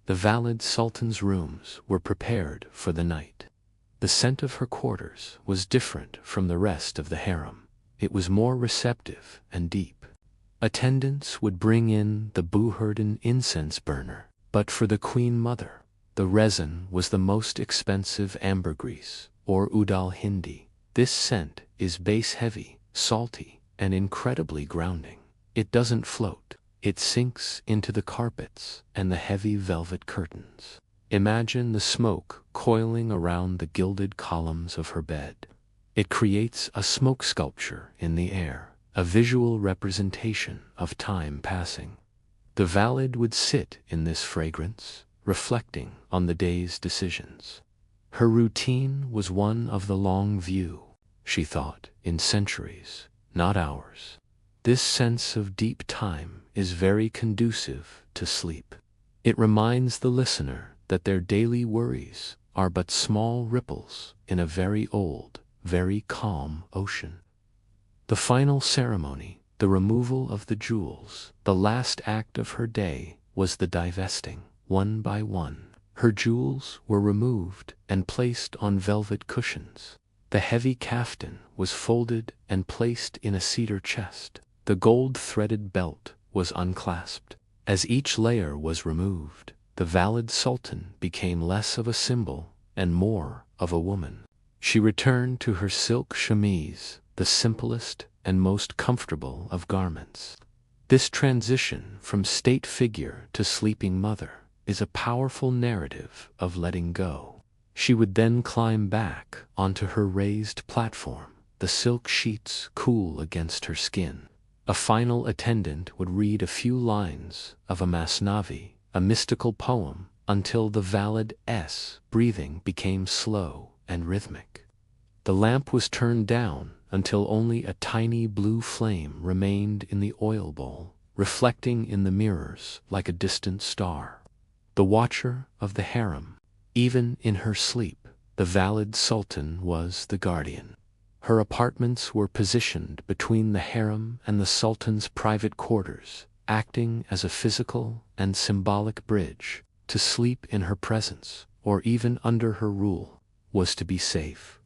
The Valide Sultan's rooms were prepared for the night. The scent of her quarters was different from the rest of the harem. It was more receptive and deep. Attendants would bring in the Buhurdan incense burner, but for the queen mother, the resin was the most expensive ambergris, or udal hindi. This scent is base-heavy, salty, and incredibly grounding. It doesn't float. It sinks into the carpets and the heavy velvet curtains. Imagine the smoke coiling around the gilded columns of her bed. It creates a smoke sculpture in the air, a visual representation of time passing. The Valide would sit in this fragrance, reflecting on the day's decisions. Her routine was one of the long view. She thought in centuries, not hours. This sense of deep time is very conducive to sleep. It reminds the listener that their daily worries are but small ripples in a very old, very calm ocean. The final ceremony, the removal of the jewels, the last act of her day, was the divesting. One by one, her jewels were removed and placed on velvet cushions. The heavy kaftan was folded and placed in a cedar chest. The gold-threaded belt was unclasped. As each layer was removed, the Valide Sultan became less of a symbol and more of a woman. She returned to her silk chemise, the simplest and most comfortable of garments. This transition from state figure to sleeping mother is a powerful narrative of letting go. She would then climb back onto her raised platform, the silk sheets cool against her skin. A final attendant would read a few lines of a masnavi, a mystical poem, until the Valide's breathing became slow and rhythmic. The lamp was turned down until only a tiny blue flame remained in the oil bowl, reflecting in the mirrors like a distant star. The watcher of the harem. Even in her sleep, the Valide Sultan was the guardian. Her apartments were positioned between the harem and the Sultan's private quarters, acting as a physical and symbolic bridge. To sleep in her presence, or even under her rule, was to be safe.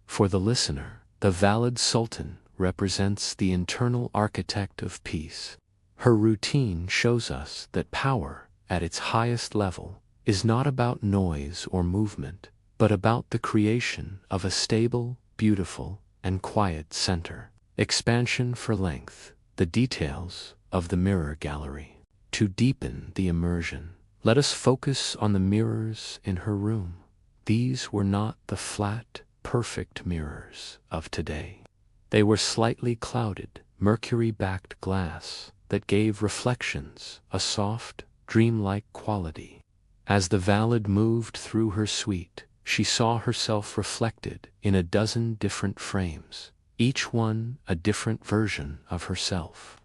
For the listener, the Valide Sultan represents the internal architect of peace. Her routine shows us that power, at its highest level, is not about noise or movement, but about the creation of a stable, beautiful, and quiet center. Expansion for length, the details of the mirror gallery. To deepen the immersion, let us focus on the mirrors in her room. These were not the flat, perfect mirrors of today. They were slightly clouded, mercury-backed glass that gave reflections a soft, dreamlike quality. As the Valide moved through her suite, she saw herself reflected in a dozen different frames, each one a different version of herself.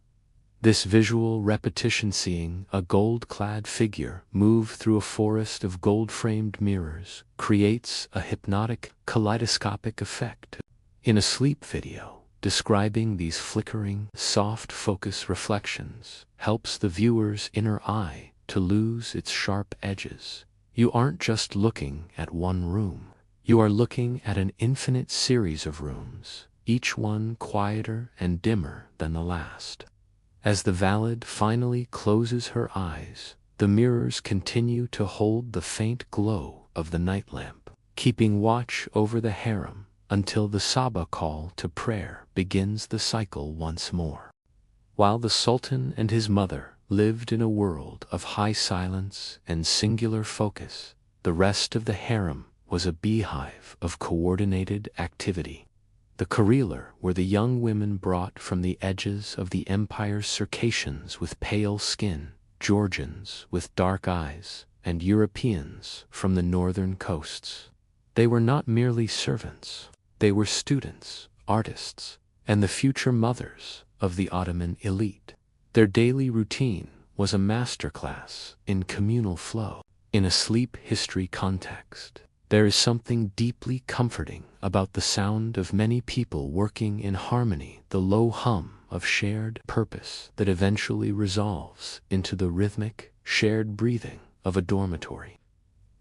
This visual repetition, seeing a gold-clad figure move through a forest of gold-framed mirrors, creates a hypnotic, kaleidoscopic effect. In a sleep video, describing these flickering, soft focus reflections helps the viewer's inner eye to lose its sharp edges. You aren't just looking at one room. You are looking at an infinite series of rooms, each one quieter and dimmer than the last. As the Valide finally closes her eyes, the mirrors continue to hold the faint glow of the night lamp, keeping watch over the harem until the Sabah call to prayer begins the cycle once more. While the Sultan and his mother lived in a world of high silence and singular focus, the rest of the harem was a beehive of coordinated activity. The Kareeler were the young women brought from the edges of the empire's Circassians with pale skin, Georgians with dark eyes, and Europeans from the northern coasts. They were not merely servants. They were students, artists, and the future mothers of the Ottoman elite. Their daily routine was a masterclass in communal flow. In a sleep history context, there is something deeply comforting about the sound of many people working in harmony, the low hum of shared purpose that eventually resolves into the rhythmic, shared breathing of a dormitory.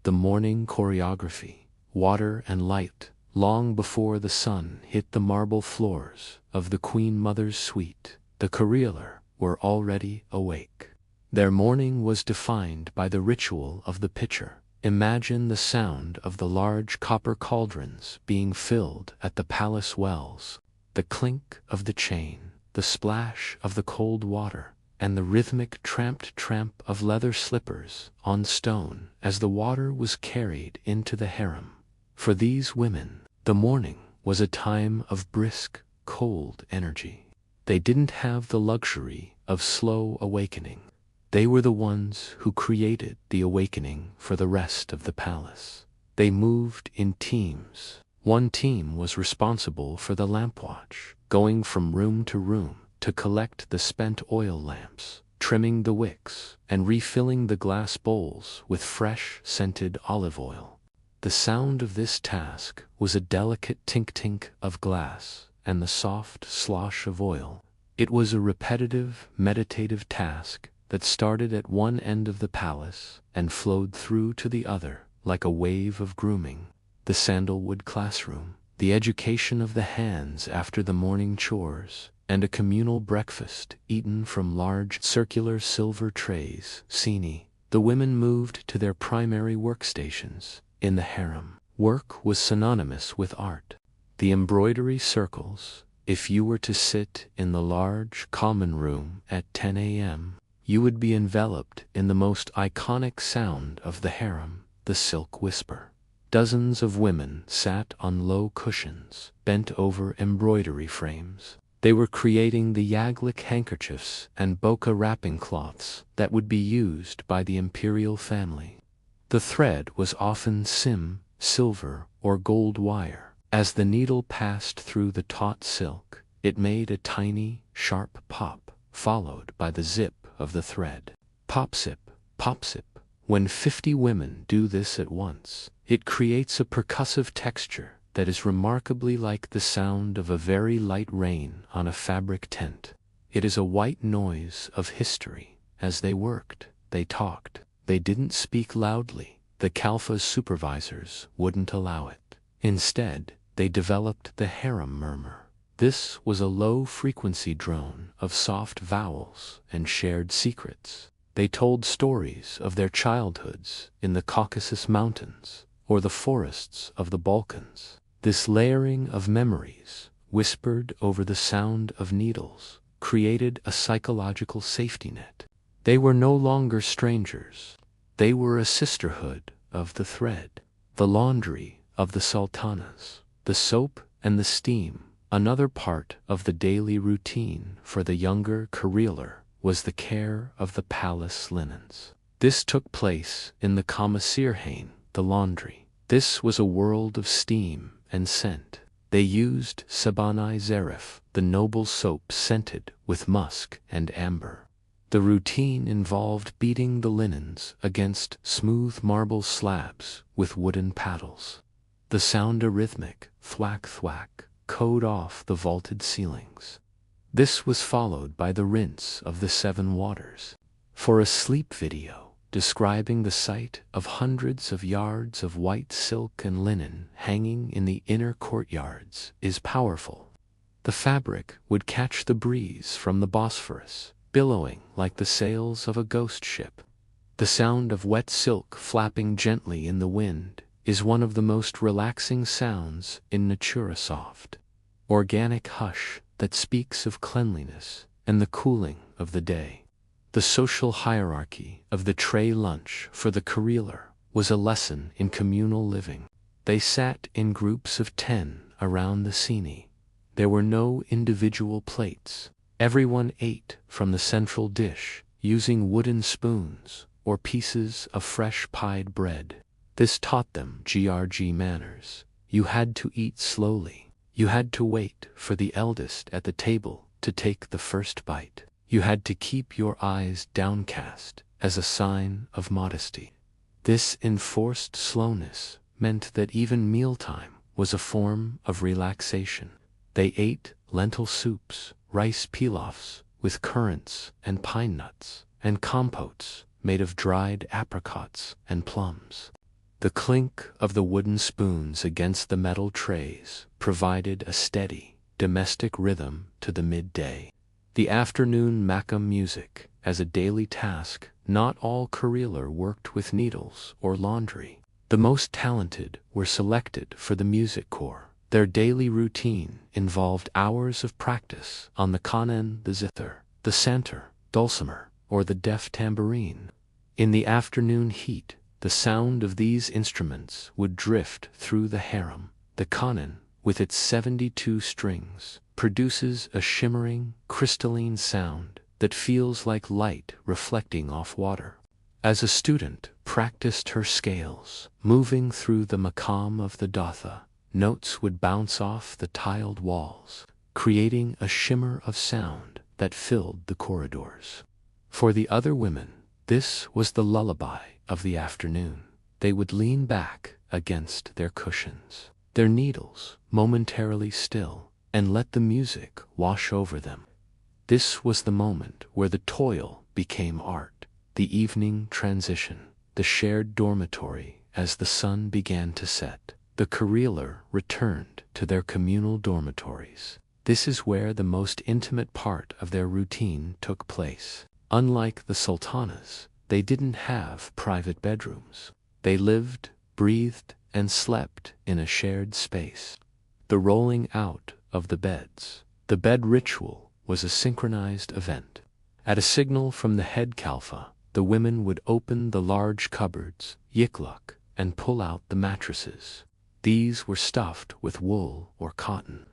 The morning choreography, water and light, long before the sun hit the marble floors of the Queen Mother's suite, the Careeler were already awake. Their morning was defined by the ritual of the pitcher. Imagine the sound of the large copper cauldrons being filled at the palace wells, the clink of the chain, the splash of the cold water, and the rhythmic tramp of leather slippers on stone as the water was carried into the harem. For these women, the morning was a time of brisk, cold energy. They didn't have the luxury of slow awakening. They were the ones who created the awakening for the rest of the palace. They moved in teams. One team was responsible for the lamp watch, going from room to room to collect the spent oil lamps, trimming the wicks, and refilling the glass bowls with fresh, scented olive oil. The sound of this task was a delicate tink-tink of glass and the soft slosh of oil. It was a repetitive, meditative task that started at one end of the palace and flowed through to the other like a wave of grooming. The sandalwood classroom, the education of the hands after the morning chores, and a communal breakfast eaten from large circular silver trays. Sini, the women moved to their primary workstations. In the harem, work was synonymous with art. The embroidery circles, if you were to sit in the large common room at 10 a.m., you would be enveloped in the most iconic sound of the harem, the silk whisper. Dozens of women sat on low cushions, bent over embroidery frames. They were creating the yaglik handkerchiefs and boka wrapping cloths that would be used by the imperial family. The thread was often silver, or gold wire. As the needle passed through the taut silk, it made a tiny, sharp pop, followed by the zip of the thread. Pop-zip, pop-zip. When 50 women do this at once, it creates a percussive texture that is remarkably like the sound of a very light rain on a fabric tent. It is a white noise of history. As they worked, they talked. They didn't speak loudly. The Kalfa's supervisors wouldn't allow it. Instead, they developed the harem murmur. This was a low-frequency drone of soft vowels and shared secrets. They told stories of their childhoods in the Caucasus Mountains or the forests of the Balkans. This layering of memories, whispered over the sound of needles, created a psychological safety net. They were no longer strangers. They were a sisterhood of the thread. The laundry of the sultanas, the soap and the steam. Another part of the daily routine for the younger Careeler was the care of the palace linens. This took place in the Commissariat, the laundry. This was a world of steam and scent. They used Sabani Zarif, the noble soap scented with musk and amber. The routine involved beating the linens against smooth marble slabs with wooden paddles. The sound a rhythmic thwack-thwack echoed off the vaulted ceilings. This was followed by the rinse of the 7 waters. For a sleep video describing the sight of hundreds of yards of white silk and linen hanging in the inner courtyards is powerful. The fabric would catch the breeze from the Bosphorus, billowing like the sails of a ghost ship. The sound of wet silk flapping gently in the wind is one of the most relaxing sounds in Natura Soft. Organic hush that speaks of cleanliness and the cooling of the day. The social hierarchy of the tray lunch for the Careeler was a lesson in communal living. They sat in groups of 10 around the Sini. There were no individual plates. Everyone ate from the central dish, using wooden spoons or pieces of fresh pied bread. This taught them GRG manners. You had to eat slowly. You had to wait for the eldest at the table to take the first bite. You had to keep your eyes downcast as a sign of modesty. This enforced slowness meant that even mealtime was a form of relaxation. They ate lentil soups, rice pilafs with currants and pine nuts, and compotes made of dried apricots and plums. The clink of the wooden spoons against the metal trays provided a steady, domestic rhythm to the midday. The afternoon makam music as a daily task. Not all Karelar worked with needles or laundry. The most talented were selected for the music corps. Their daily routine involved hours of practice on the kanen, the zither, the santur, dulcimer, or the deaf tambourine. In the afternoon heat, the sound of these instruments would drift through the harem. The kanen, with its 72 strings, produces a shimmering, crystalline sound that feels like light reflecting off water. As a student practiced her scales, moving through the makam of the dotha, notes would bounce off the tiled walls, creating a shimmer of sound that filled the corridors. For the other women, this was the lullaby of the afternoon. They would lean back against their cushions, their needles momentarily still, and let the music wash over them. This was the moment where the toil became art, the evening transition, the shared dormitory as the sun began to set. The Karelar returned to their communal dormitories. This is where the most intimate part of their routine took place. Unlike the sultanas, they didn't have private bedrooms. They lived, breathed, and slept in a shared space. The rolling out of the beds, the bed ritual, was a synchronized event. At a signal from the head Khalfa, the women would open the large cupboards, yikluk, and pull out the mattresses. These were stuffed with wool or cotton.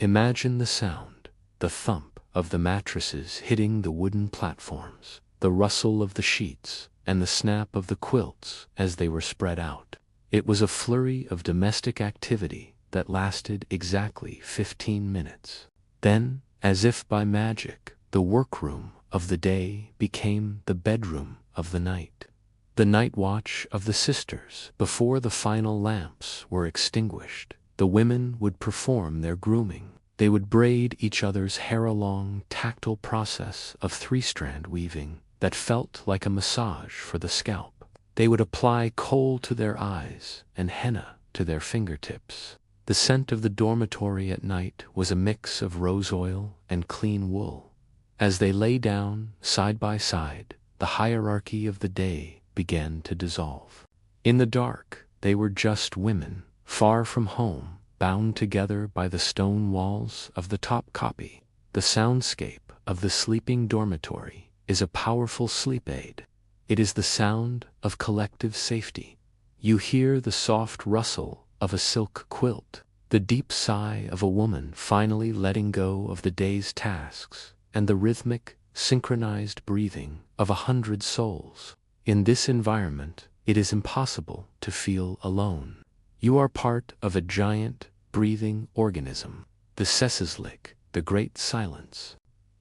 Imagine the sound, the thump of the mattresses hitting the wooden platforms, the rustle of the sheets, and the snap of the quilts as they were spread out. It was a flurry of domestic activity that lasted exactly 15 minutes. Then, as if by magic, the workroom of the day became the bedroom of the night. The night watch of the sisters, before the final lamps were extinguished, the women would perform their grooming. They would braid each other's hair, a long, tactile process of 3-strand weaving that felt like a massage for the scalp. They would apply kohl to their eyes and henna to their fingertips. The scent of the dormitory at night was a mix of rose oil and clean wool. As they lay down, side by side, the hierarchy of the day began to dissolve. In the dark, they were just women, far from home, bound together by the stone walls of the Topkapi. The soundscape of the sleeping dormitory is a powerful sleep aid. It is the sound of collective safety. You hear the soft rustle of a silk quilt, the deep sigh of a woman finally letting go of the day's tasks, and the rhythmic, synchronized breathing of 100 souls. In this environment, it is impossible to feel alone. You are part of a giant, breathing organism, the sessizlik, the great silence.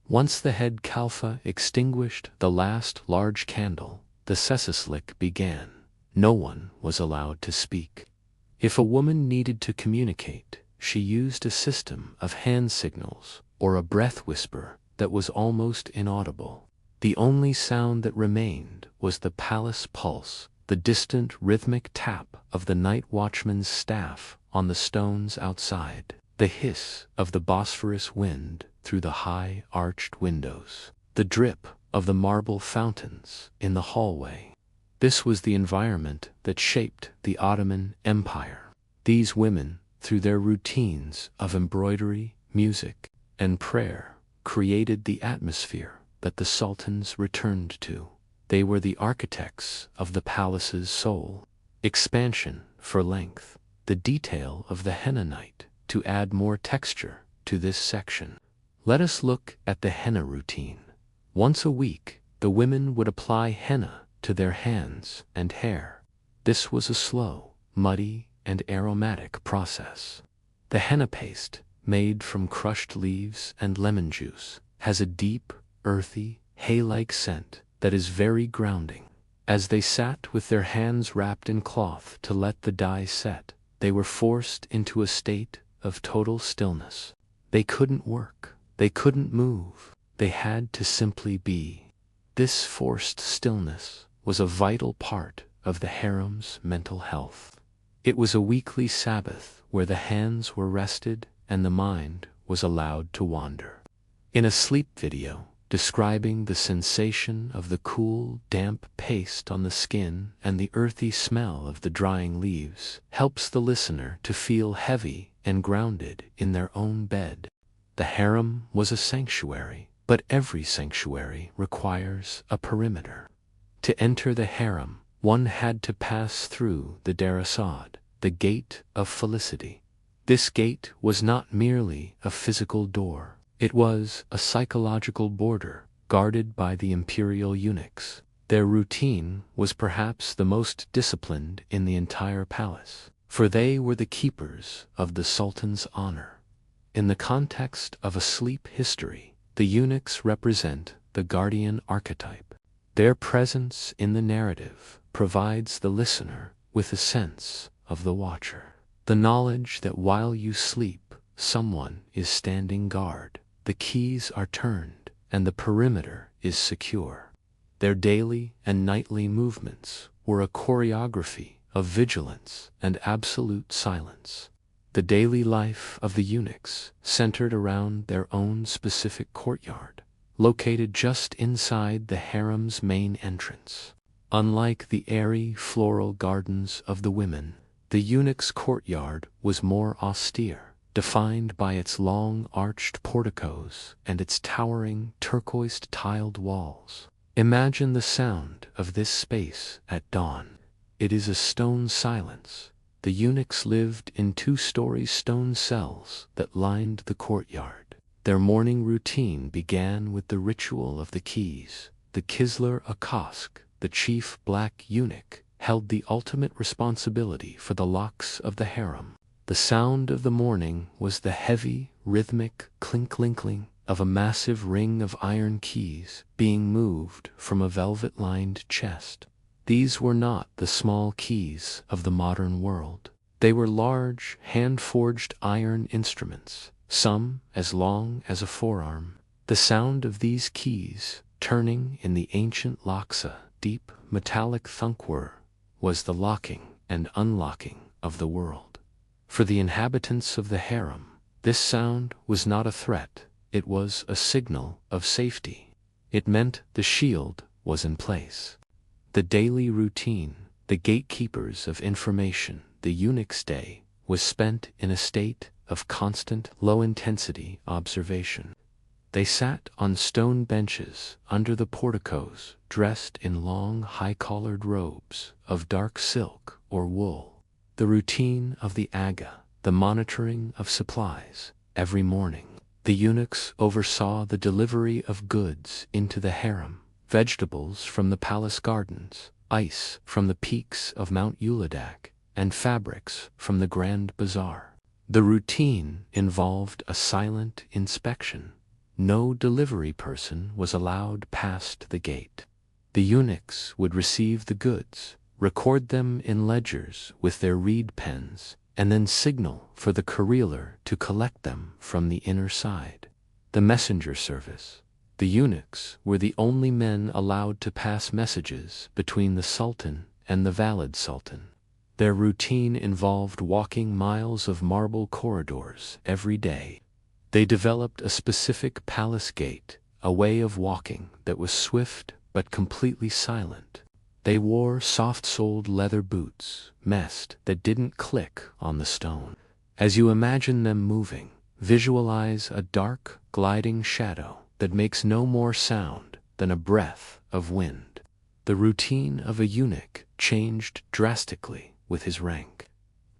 Once the head Khalfa extinguished the last large candle, the sessizlik began. No one was allowed to speak. If a woman needed to communicate, she used a system of hand signals or a breath whisper that was almost inaudible. The only sound that remained was the palace pulse, the distant rhythmic tap of the night watchman's staff on the stones outside, the hiss of the Bosphorus wind through the high arched windows, the drip of the marble fountains in the hallway. This was the environment that shaped the Ottoman Empire. These women, through their routines of embroidery, music, and prayer, created the atmosphere that the sultans returned to. They were the architects of the palace's soul. Expansion for length, the detail of the henna night, to add more texture to this section. Let us look at the henna routine. Once a week, the women would apply henna to their hands and hair. This was a slow, muddy, and aromatic process. The henna paste, made from crushed leaves and lemon juice, has a deep, earthy, hay-like scent that is very grounding. As they sat with their hands wrapped in cloth to let the dye set, they were forced into a state of total stillness. They couldn't work, they couldn't move, they had to simply be. This forced stillness was a vital part of the harem's mental health. It was a weekly Sabbath where the hands were rested and the mind was allowed to wander. In a sleep video, describing the sensation of the cool, damp paste on the skin and the earthy smell of the drying leaves, helps the listener to feel heavy and grounded in their own bed. The harem was a sanctuary, but every sanctuary requires a perimeter. To enter the harem, one had to pass through the Darasad, the gate of felicity. This gate was not merely a physical door. It was a psychological border, guarded by the imperial eunuchs. Their routine was perhaps the most disciplined in the entire palace, for they were the keepers of the sultan's honor. In the context of a sleep history, the eunuchs represent the guardian archetype. Their presence in the narrative provides the listener with a sense of the watcher. The knowledge that while you sleep, someone is standing guard. The keys are turned, and the perimeter is secure. Their daily and nightly movements were a choreography of vigilance and absolute silence. The daily life of the eunuchs centered around their own specific courtyard, located just inside the harem's main entrance. Unlike the airy floral gardens of the women, the eunuch's courtyard was more austere, defined by its long arched porticos and its towering turquoised tiled walls. Imagine the sound of this space at dawn. It is a stone silence. The eunuchs lived in two-story stone cells that lined the courtyard. Their morning routine began with the ritual of the keys. The Kisler Akosk, the chief black eunuch, held the ultimate responsibility for the locks of the harem. The sound of the morning was the heavy, rhythmic clink-clink of a massive ring of iron keys being moved from a velvet-lined chest. These were not the small keys of the modern world. They were large, hand-forged iron instruments, some as long as a forearm. The sound of these keys, turning in the ancient laksa, deep, metallic thunkwur, was the locking and unlocking of the world. For the inhabitants of the harem, this sound was not a threat, it was a signal of safety. It meant the shield was in place. The daily routine, the gatekeepers of information, the eunuch's day, was spent in a state of constant, low-intensity observation. They sat on stone benches under the porticos, dressed in long, high-collared robes of dark silk or wool. The routine of the aga, the monitoring of supplies. Every morning, the eunuchs oversaw the delivery of goods into the harem, vegetables from the palace gardens, ice from the peaks of Mount Uladak, and fabrics from the Grand Bazaar. The routine involved a silent inspection. No delivery person was allowed past the gate. The eunuchs would receive the goods, record them in ledgers with their reed pens, and then signal for the courier to collect them from the inner side. The messenger service. The eunuchs were the only men allowed to pass messages between the sultan and the Valide Sultan. Their routine involved walking miles of marble corridors every day. They developed a specific palace gait, a way of walking that was swift but completely silent. They wore soft-soled leather boots, messed, that didn't click on the stone. As you imagine them moving, visualize a dark, gliding shadow that makes no more sound than a breath of wind. The routine of a eunuch changed drastically with his rank.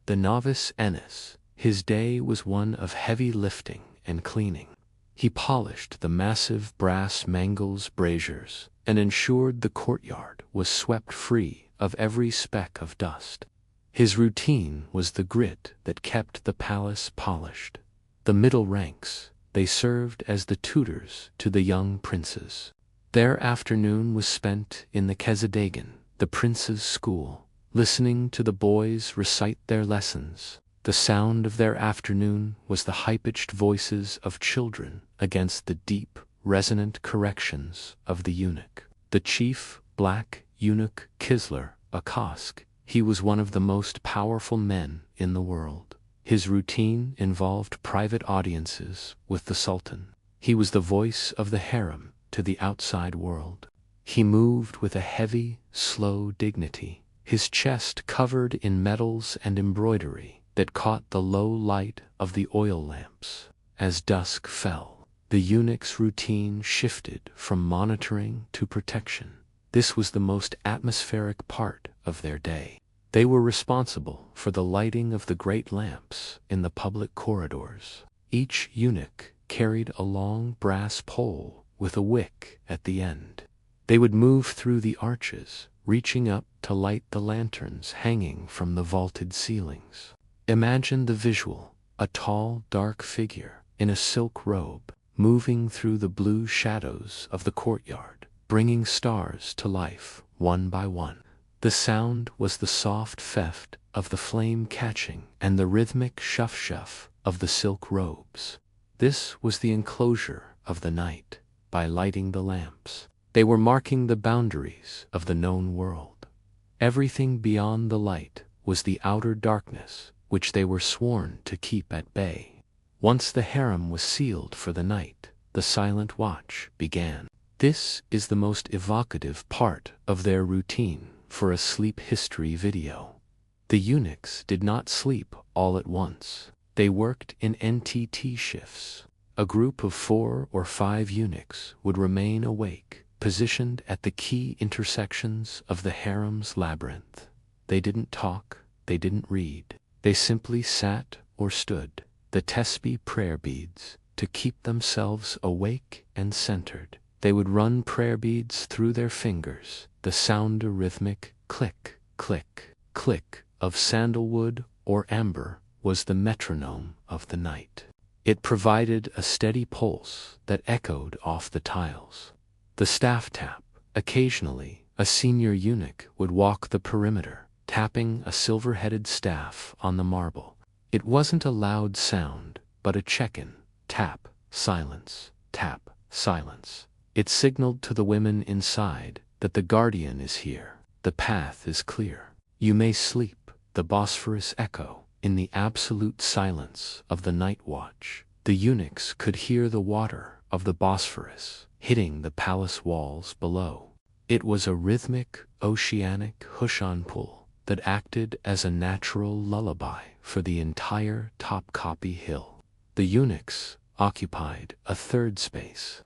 The novice Ennis, his day was one of heavy lifting and cleaning. He polished the massive brass mangles braziers and ensured the courtyard was swept free of every speck of dust. His routine was the grit that kept the palace polished. The middle ranks, they served as the tutors to the young princes. Their afternoon was spent in the Kezadagan, the prince's school, listening to the boys recite their lessons. The sound of their afternoon was the high-pitched voices of children against the deep, resonant corrections of the eunuch. The chief, black eunuch Kisler, a Kosk, he was one of the most powerful men in the world. His routine involved private audiences with the Sultan. He was the voice of the harem to the outside world. He moved with a heavy, slow dignity, his chest covered in medals and embroidery that caught the low light of the oil lamps. As dusk fell, the eunuch's routine shifted from monitoring to protection. This was the most atmospheric part of their day. They were responsible for the lighting of the great lamps in the public corridors. Each eunuch carried a long brass pole with a wick at the end. They would move through the arches, reaching up to light the lanterns hanging from the vaulted ceilings. Imagine the visual: a tall, dark figure in a silk robe, moving through the blue shadows of the courtyard, bringing stars to life one by one. The sound was the soft theft of the flame catching and the rhythmic shuff-shuff of the silk robes. This was the enclosure of the night. By lighting the lamps, they were marking the boundaries of the known world. Everything beyond the light was the outer darkness which they were sworn to keep at bay. Once the harem was sealed for the night, the silent watch began. This is the most evocative part of their routine for a sleep history video. The eunuchs did not sleep all at once. They worked in NTT shifts. A group of 4 or 5 eunuchs would remain awake, positioned at the key intersections of the harem's labyrinth. They didn't talk, they didn't read. They simply sat or stood, the tesbih prayer beads, to keep themselves awake and centered. They would run prayer beads through their fingers. The sound a rhythmic click, click, click of sandalwood or amber was the metronome of the night. It provided a steady pulse that echoed off the tiles. The staff tap. Occasionally, a senior eunuch would walk the perimeter, tapping a silver-headed staff on the marble. It wasn't a loud sound, but a check-in. Tap, silence, tap, silence. It signaled to the women inside that the guardian is here. The path is clear. You may sleep. The Bosphorus echo. In the absolute silence of the night watch, the eunuchs could hear the water of the Bosphorus hitting the palace walls below. It was a rhythmic, oceanic hushan-pull that acted as a natural lullaby for the entire Topkapi Hill. The eunuchs occupied a third space,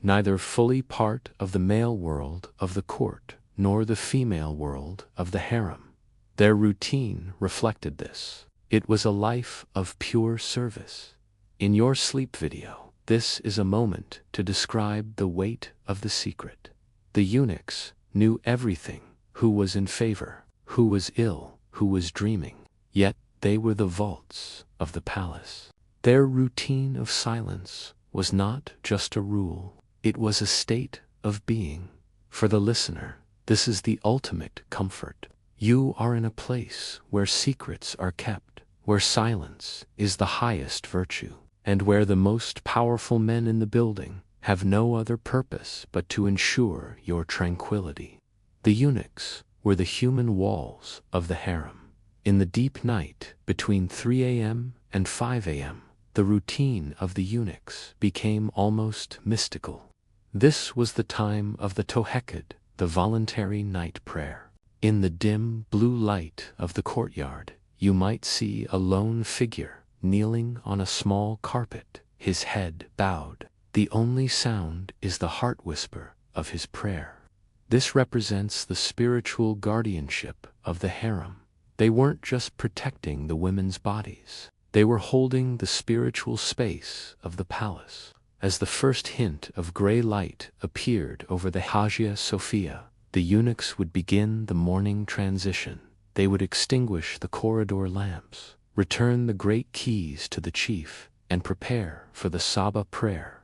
neither fully part of the male world of the court nor the female world of the harem. Their routine reflected this. It was a life of pure service. In your sleep video, this is a moment to describe the weight of the secret. The eunuchs knew everything: who was in favor, who was ill, who was dreaming. Yet they were the vaults of the palace. Their routine of silence was not just a rule, it was a state of being. For the listener, this is the ultimate comfort. You are in a place where secrets are kept, where silence is the highest virtue, and where the most powerful men in the building have no other purpose but to ensure your tranquility. The eunuchs were the human walls of the harem. In the deep night, between 3 a.m. and 5 a.m., the routine of the eunuchs became almost mystical. This was the time of the toheked, the voluntary night prayer. In the dim blue light of the courtyard, you might see a lone figure kneeling on a small carpet, his head bowed. The only sound is the heart whisper of his prayer. This represents the spiritual guardianship of the harem. They weren't just protecting the women's bodies. They were holding the spiritual space of the palace. As the first hint of gray light appeared over the Hagia Sophia, the eunuchs would begin the morning transition. They would extinguish the corridor lamps, return the great keys to the chief, and prepare for the Sabah prayer.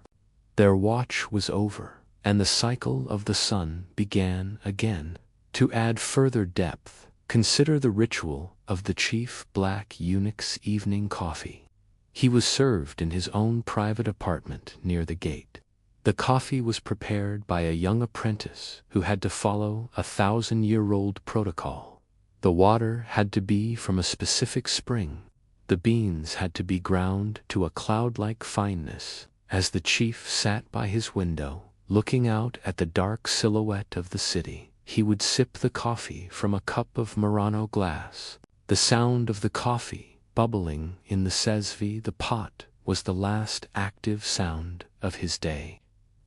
Their watch was over, and the cycle of the sun began again. To add further depth, consider the ritual of the chief black eunuch's evening coffee. He was served in his own private apartment near the gate. The coffee was prepared by a young apprentice who had to follow a 1,000-year-old protocol. The water had to be from a specific spring. The beans had to be ground to a cloud-like fineness. As the chief sat by his window, looking out at the dark silhouette of the city, he would sip the coffee from a cup of Murano glass. The sound of the coffee bubbling in the sesvi, the pot, was the last active sound of his day.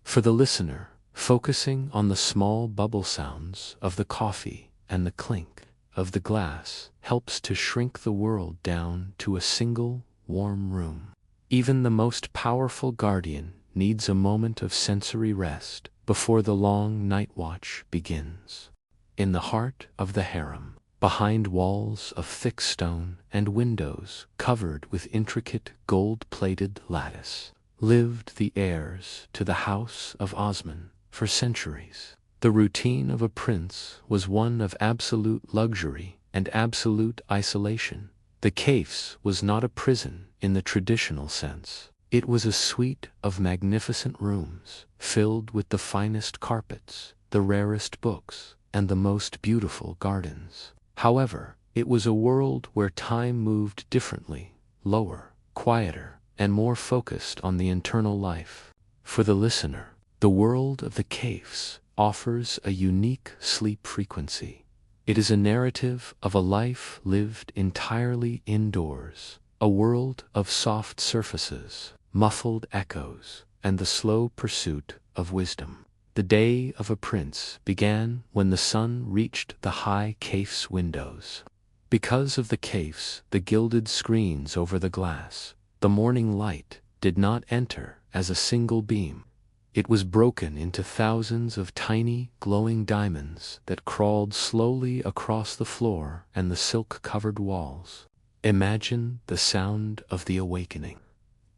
For the listener, focusing on the small bubble sounds of the coffee and the clink of the glass helps to shrink the world down to a single, warm room. Even the most powerful guardian needs a moment of sensory rest before the long night watch begins. In the heart of the harem, behind walls of thick stone and windows covered with intricate gold-plated lattice, lived the heirs to the house of Osman for centuries. The routine of a prince was one of absolute luxury and absolute isolation. The cafes was not a prison in the traditional sense. It was a suite of magnificent rooms, filled with the finest carpets, the rarest books, and the most beautiful gardens. However, it was a world where time moved differently, lower, quieter, and more focused on the internal life. For the listener, the world of the caves offers a unique sleep frequency. It is a narrative of a life lived entirely indoors, a world of soft surfaces, muffled echoes, and the slow pursuit of wisdom. The day of a prince began when the sun reached the high cafe's windows. Because of the cafes, the gilded screens over the glass, the morning light did not enter as a single beam. It was broken into thousands of tiny, glowing diamonds that crawled slowly across the floor and the silk-covered walls. Imagine the sound of the awakening.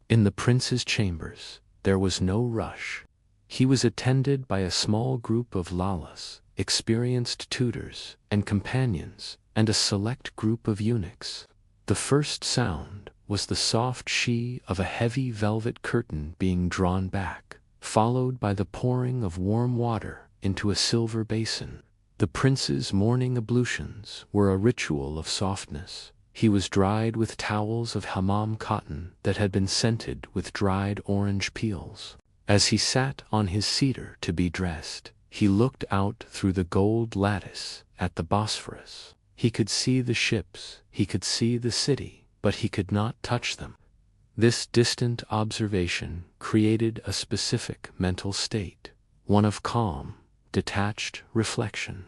In the prince's chambers, there was no rush. He was attended by a small group of lalas, experienced tutors and companions, and a select group of eunuchs. The first sound was the soft shee of a heavy velvet curtain being drawn back, followed by the pouring of warm water into a silver basin. The prince's morning ablutions were a ritual of softness. He was dried with towels of Hammam cotton that had been scented with dried orange peels. As he sat on his cedar to be dressed, he looked out through the gold lattice at the Bosphorus. He could see the ships, he could see the city, but he could not touch them. This distant observation created a specific mental state, one of calm, detached reflection.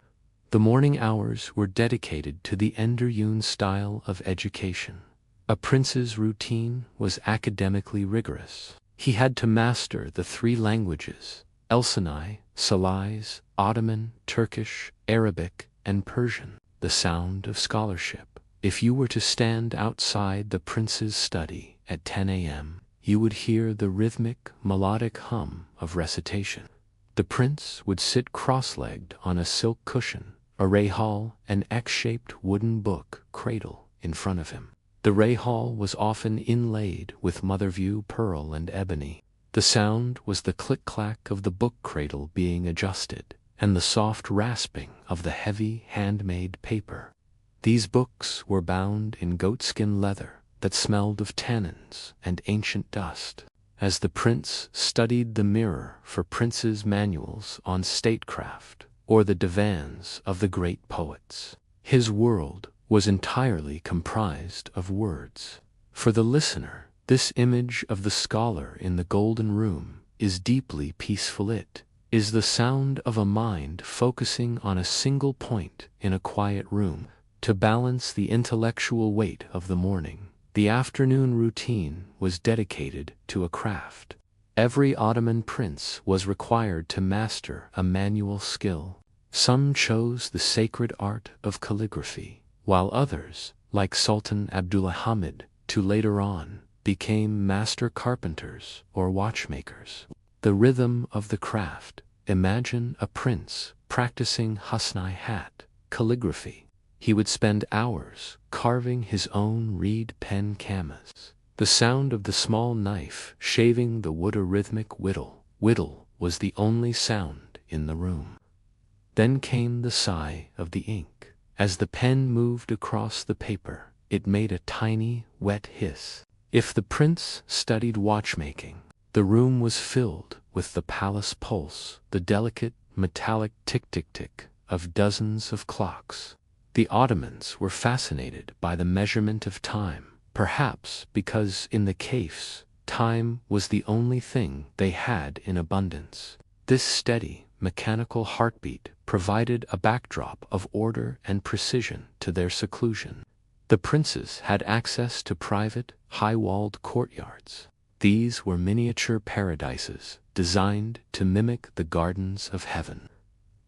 The morning hours were dedicated to the Enderun style of education. A prince's routine was academically rigorous. He had to master the 3 languages, Elsinai, Salais, Ottoman, Turkish, Arabic, and Persian. The sound of scholarship. If you were to stand outside the prince's study at 10 a.m., you would hear the rhythmic, melodic hum of recitation. The prince would sit cross-legged on a silk cushion, a rayhal, an X-shaped wooden book cradle in front of him. The rayhal was often inlaid with mother-view pearl and ebony. The sound was the click-clack of the book cradle being adjusted, and the soft rasping of the heavy handmade paper. These books were bound in goatskin leather that smelled of tannins and ancient dust. As the prince studied the mirror for prince's manuals on statecraft or the divans of the great poets, his world was entirely comprised of words. For the listener, this image of the scholar in the golden room is deeply peaceful. It is the sound of a mind focusing on a single point in a quiet room. To balance the intellectual weight of the morning, the afternoon routine was dedicated to a craft. Every Ottoman prince was required to master a manual skill. Some chose the sacred art of calligraphy, while others, like Sultan Abdullah Hamid, to later on, became master carpenters or watchmakers. The rhythm of the craft, imagine a prince practicing Husnai hat, calligraphy. He would spend hours carving his own reed pen canvas. The sound of the small knife shaving the wood, a rhythmic whittle was the only sound in the room. Then came the sigh of the ink. As the pen moved across the paper, it made a tiny, wet hiss. If the prince studied watchmaking, the room was filled with the palace pulse, the delicate, metallic tick-tick-tick of dozens of clocks. The Ottomans were fascinated by the measurement of time, perhaps because in the caves, time was the only thing they had in abundance. This steady, mechanical heartbeat provided a backdrop of order and precision to their seclusion. The princes had access to private, high-walled courtyards. These were miniature paradises designed to mimic the gardens of heaven.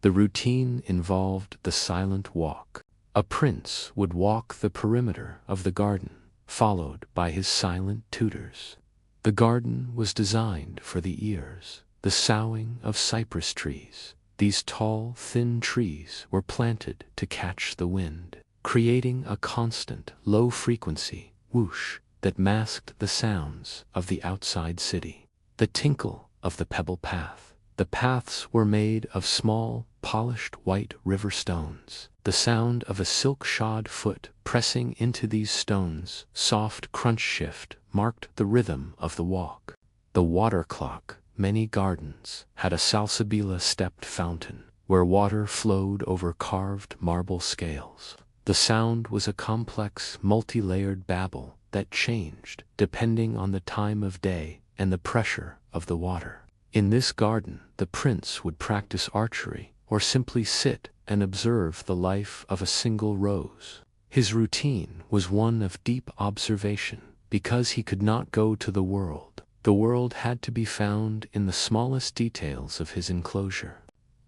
The routine involved the silent walk. A prince would walk the perimeter of the garden, followed by his silent tutors. The garden was designed for the ears, the soughing of cypress trees. These tall, thin trees were planted to catch the wind, creating a constant, low-frequency whoosh that masked the sounds of the outside city. The tinkle of the pebble path. The paths were made of small, polished white river stones. The sound of a silk-shod foot pressing into these stones, soft crunch shift, marked the rhythm of the walk. The water clock. Many gardens had a salsabila stepped fountain, where water flowed over carved marble scales. The sound was a complex, multi-layered babble that changed depending on the time of day and the pressure of the water. In this garden, the prince would practice archery or simply sit and observe the life of a single rose. His routine was one of deep observation. Because he could not go to the world had to be found in the smallest details of his enclosure.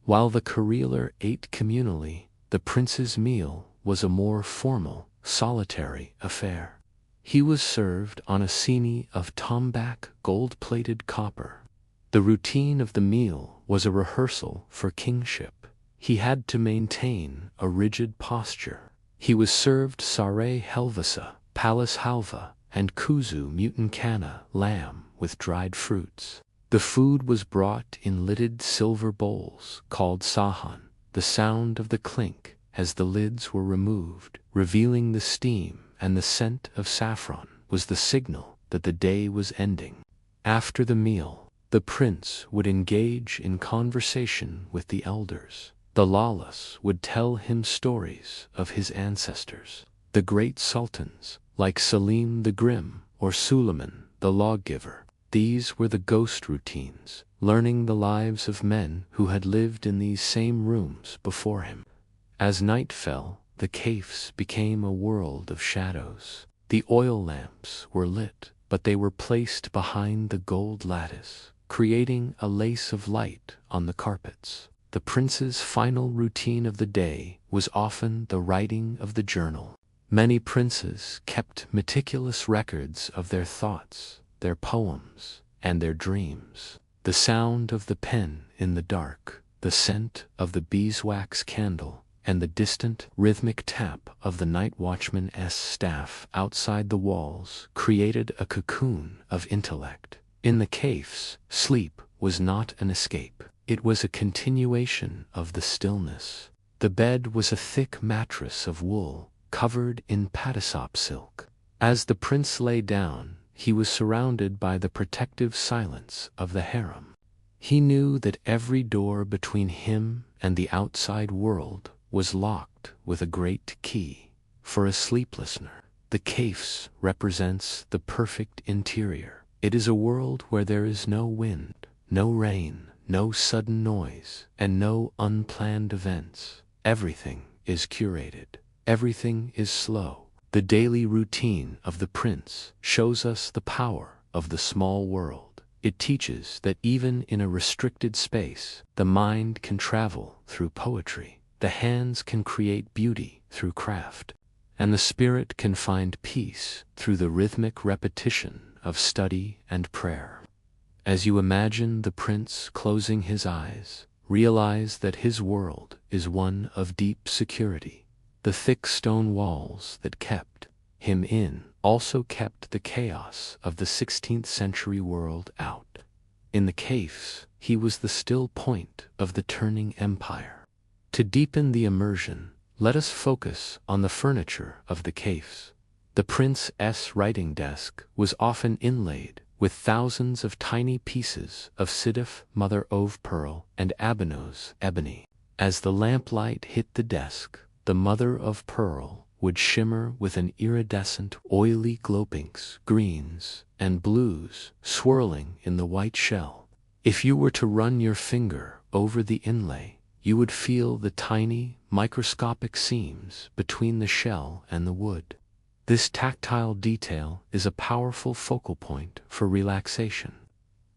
While the careeler ate communally, the prince's meal was a more formal, solitary affair. He was served on a sini of tombak, gold-plated copper. The routine of the meal was a rehearsal for kingship. He had to maintain a rigid posture. He was served sareh helvasa, palace halva, and kuzu mutankana, lamb with dried fruits. The food was brought in lidded silver bowls called sahan. The sound of the clink as the lids were removed, revealing the steam and the scent of saffron, was the signal that the day was ending. After the meal, the prince would engage in conversation with the elders. The lalas would tell him stories of his ancestors, the great sultans, like Selim the Grim or Suleiman the Lawgiver. These were the ghost routines, learning the lives of men who had lived in these same rooms before him. As night fell, the caves became a world of shadows. The oil lamps were lit, but they were placed behind the gold lattice, creating a lace of light on the carpets. The prince's final routine of the day was often the writing of the journal. Many princes kept meticulous records of their thoughts, their poems, and their dreams. The sound of the pen in the dark, the scent of the beeswax candle, and the distant, rhythmic tap of the night watchman's staff outside the walls created a cocoon of intellect. In the caves, sleep was not an escape. It was a continuation of the stillness. The bed was a thick mattress of wool, covered in patisop silk. As the prince lay down, he was surrounded by the protective silence of the harem. He knew that every door between him and the outside world was locked with a great key. For a sleep listener, the caves represents the perfect interior. It is a world where there is no wind, no rain, no sudden noise, and no unplanned events. Everything is curated. Everything is slow. The daily routine of the prince shows us the power of the small world. It teaches that even in a restricted space, the mind can travel through poetry, the hands can create beauty through craft, and the spirit can find peace through the rhythmic repetition of study and prayer. As you imagine the prince closing his eyes, realize that his world is one of deep security. The thick stone walls that kept him in also kept the chaos of the 16th century world out. In the caves, he was the still point of the turning empire. To deepen the immersion, let us focus on the furniture of the caves. The prince's writing desk was often inlaid with thousands of tiny pieces of Sidif, mother-of-pearl, and Abanos, ebony. As the lamplight hit the desk, the mother-of-pearl would shimmer with an iridescent, oily glow, pinks, greens, and blues swirling in the white shell. If you were to run your finger over the inlay, you would feel the tiny, microscopic seams between the shell and the wood. This tactile detail is a powerful focal point for relaxation.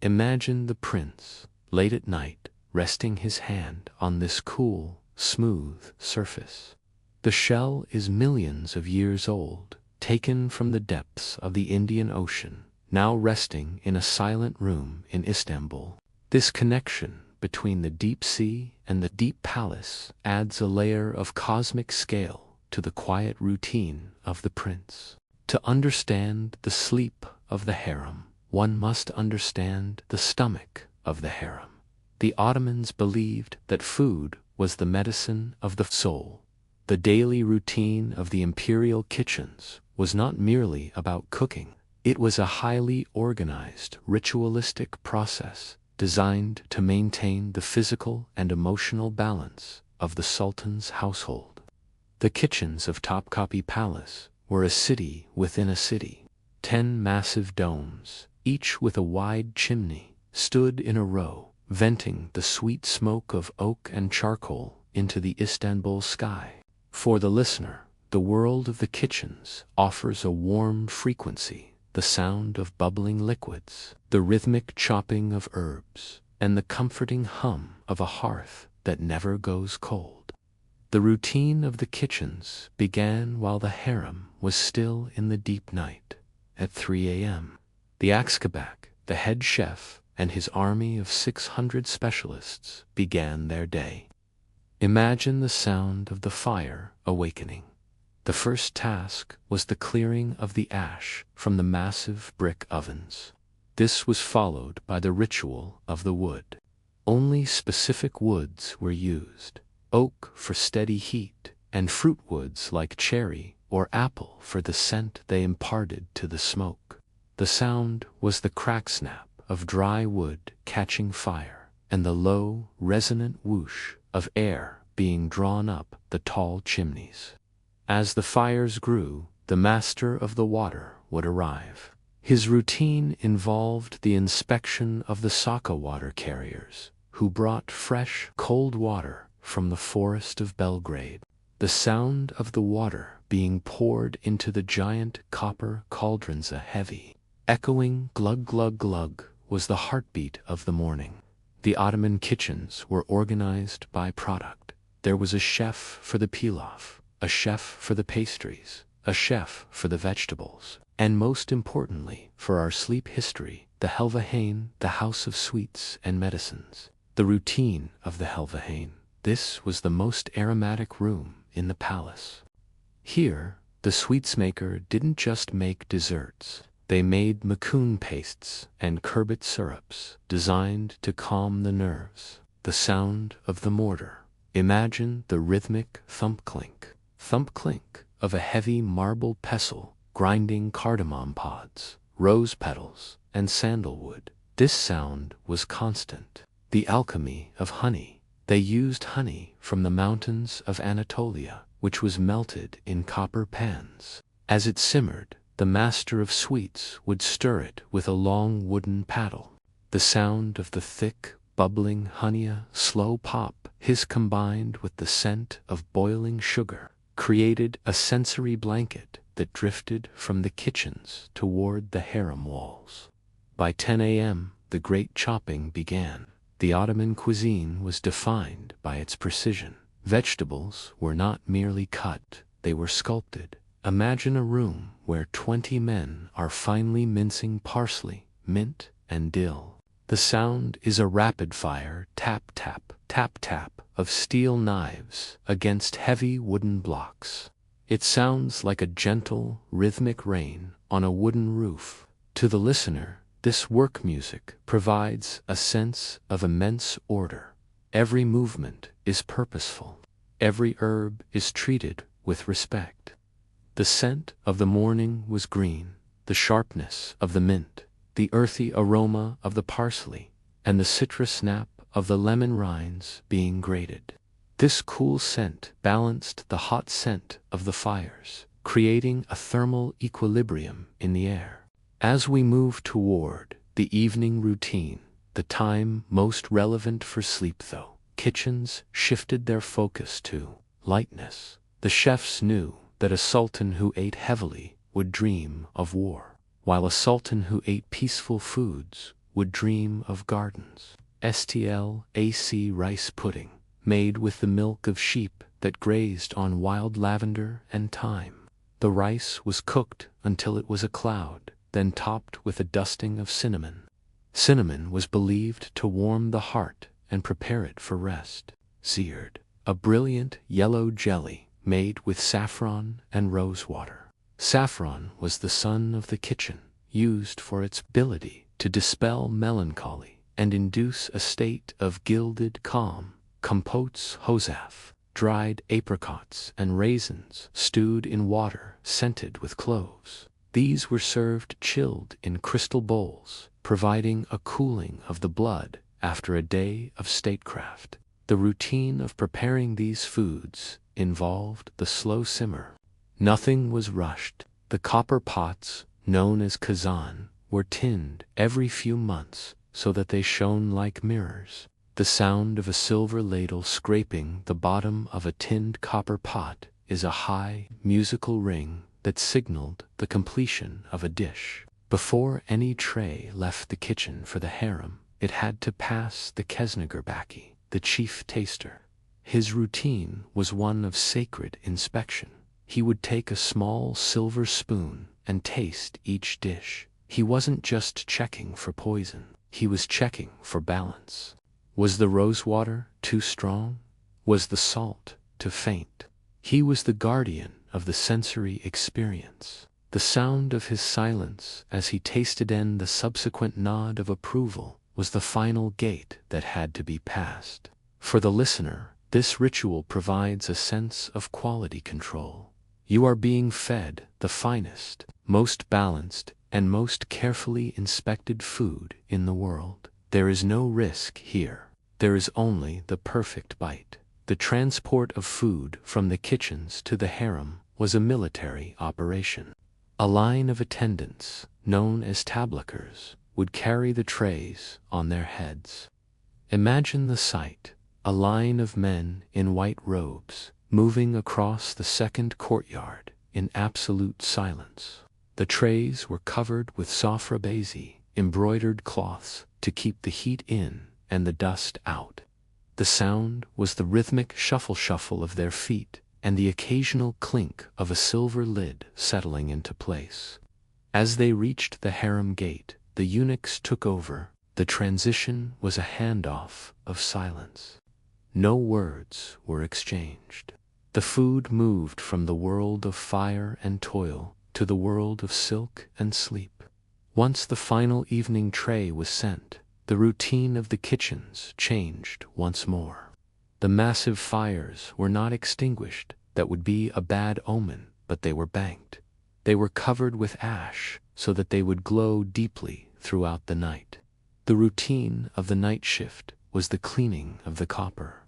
Imagine the prince, late at night, resting his hand on this cool, smooth surface. The shell is millions of years old, taken from the depths of the Indian Ocean, now resting in a silent room in Istanbul. This connection between the deep sea and the deep palace adds a layer of cosmic scale to the quiet routine of the prince. To understand the sleep of the harem, one must understand the stomach of the harem. The Ottomans believed that food was the medicine of the soul. The daily routine of the imperial kitchens was not merely about cooking. It was a highly organized, ritualistic process designed to maintain the physical and emotional balance of the sultan's household. The kitchens of Topkapi Palace were a city within a city. 10 massive domes, each with a wide chimney, stood in a row, venting the sweet smoke of oak and charcoal into the Istanbul sky. For the listener, the world of the kitchens offers a warm frequency, the sound of bubbling liquids, the rhythmic chopping of herbs, and the comforting hum of a hearth that never goes cold. The routine of the kitchens began while the harem was still in the deep night. At 3 a.m., the Akskabak, the head chef, and his army of 600 specialists began their day. Imagine the sound of the fire awakening. The first task was the clearing of the ash from the massive brick ovens. This was followed by the ritual of the wood. Only specific woods were used. Oak for steady heat, and fruit woods like cherry or apple for the scent they imparted to the smoke. The sound was the crack-snap of dry wood catching fire, and the low, resonant whoosh of air being drawn up the tall chimneys. As the fires grew, the master of the water would arrive. His routine involved the inspection of the Saka water carriers, who brought fresh, cold water from the forest of Belgrade. The sound of the water being poured into the giant copper cauldrons, a heavy, echoing glug glug glug, was the heartbeat of the morning. The Ottoman kitchens were organized by product. There was a chef for the pilaf, a chef for the pastries, a chef for the vegetables, and most importantly for our sleep history, the Helvehane, the house of sweets and medicines. The routine of the Helvehane. This was the most aromatic room in the palace. Here, the sweetsmaker didn't just make desserts. They made macoun pastes and sherbet syrups designed to calm the nerves. The sound of the mortar. Imagine the rhythmic thump-clink of a heavy marble pestle grinding cardamom pods, rose petals, and sandalwood. This sound was constant. The alchemy of honey. They used honey from the mountains of Anatolia, which was melted in copper pans. As it simmered, the master of sweets would stir it with a long wooden paddle. The sound of the thick, bubbling honey, slow pop, his combined with the scent of boiling sugar, created a sensory blanket that drifted from the kitchens toward the harem walls. By 10 a.m., the great chopping began. The Ottoman cuisine was defined by its precision. Vegetables were not merely cut, they were sculpted. Imagine a room where 20 men are finely mincing parsley, mint, and dill. The sound is a rapid-fire tap-tap tap-tap of steel knives against heavy wooden blocks. It sounds like a gentle, rhythmic rain on a wooden roof. To the listener, this work music provides a sense of immense order. Every movement is purposeful. Every herb is treated with respect. The scent of the morning was green, the sharpness of the mint, the earthy aroma of the parsley, and the citrus snap of the lemon rinds being grated. This cool scent balanced the hot scent of the fires, creating a thermal equilibrium in the air. As we move toward the evening routine, the time most relevant for sleep though, kitchens shifted their focus to lightness. The chefs knew that a sultan who ate heavily would dream of war, while a sultan who ate peaceful foods would dream of gardens. Stlac rice pudding, made with the milk of sheep that grazed on wild lavender and thyme. The rice was cooked until it was a cloud, then topped with a dusting of cinnamon. Cinnamon was believed to warm the heart and prepare it for rest. Seared, a brilliant yellow jelly made with saffron and rose water. Saffron was the son of the kitchen, used for its ability to dispel melancholy and induce a state of gilded calm. Compotes hosaf, dried apricots and raisins stewed in water scented with cloves. These were served chilled in crystal bowls, providing a cooling of the blood after a day of statecraft. The routine of preparing these foods involved the slow simmer. Nothing was rushed. The copper pots, known as kazan, were tinned every few months so that they shone like mirrors. The sound of a silver ladle scraping the bottom of a tinned copper pot is a high, musical ring that signaled the completion of a dish. Before any tray left the kitchen for the harem, it had to pass the kesnegerbaki, the chief taster. His routine was one of sacred inspection. He would take a small silver spoon and taste each dish. He wasn't just checking for poison, he was checking for balance. Was the rosewater too strong? Was the salt too faint? He was the guardian of the sensory experience. The sound of his silence as he tasted and the subsequent nod of approval was the final gate that had to be passed. For the listener, this ritual provides a sense of quality control. You are being fed the finest, most balanced, and most carefully inspected food in the world. There is no risk here. There is only the perfect bite. The transport of food from the kitchens to the harem was a military operation. A line of attendants, known as tablockers, would carry the trays on their heads. Imagine the sight, a line of men in white robes, moving across the second courtyard in absolute silence. The trays were covered with sofrabesi, embroidered cloths to keep the heat in and the dust out. The sound was the rhythmic shuffle of their feet and the occasional clink of a silver lid settling into place. As they reached the harem gate, the eunuchs took over. The transition was a handoff of silence. No words were exchanged. The food moved from the world of fire and toil to the world of silk and sleep. Once the final evening tray was sent, the routine of the kitchens changed once more. The massive fires were not extinguished. That would be a bad omen, but they were banked. They were covered with ash so that they would glow deeply throughout the night. The routine of the night shift was the cleaning of the copper.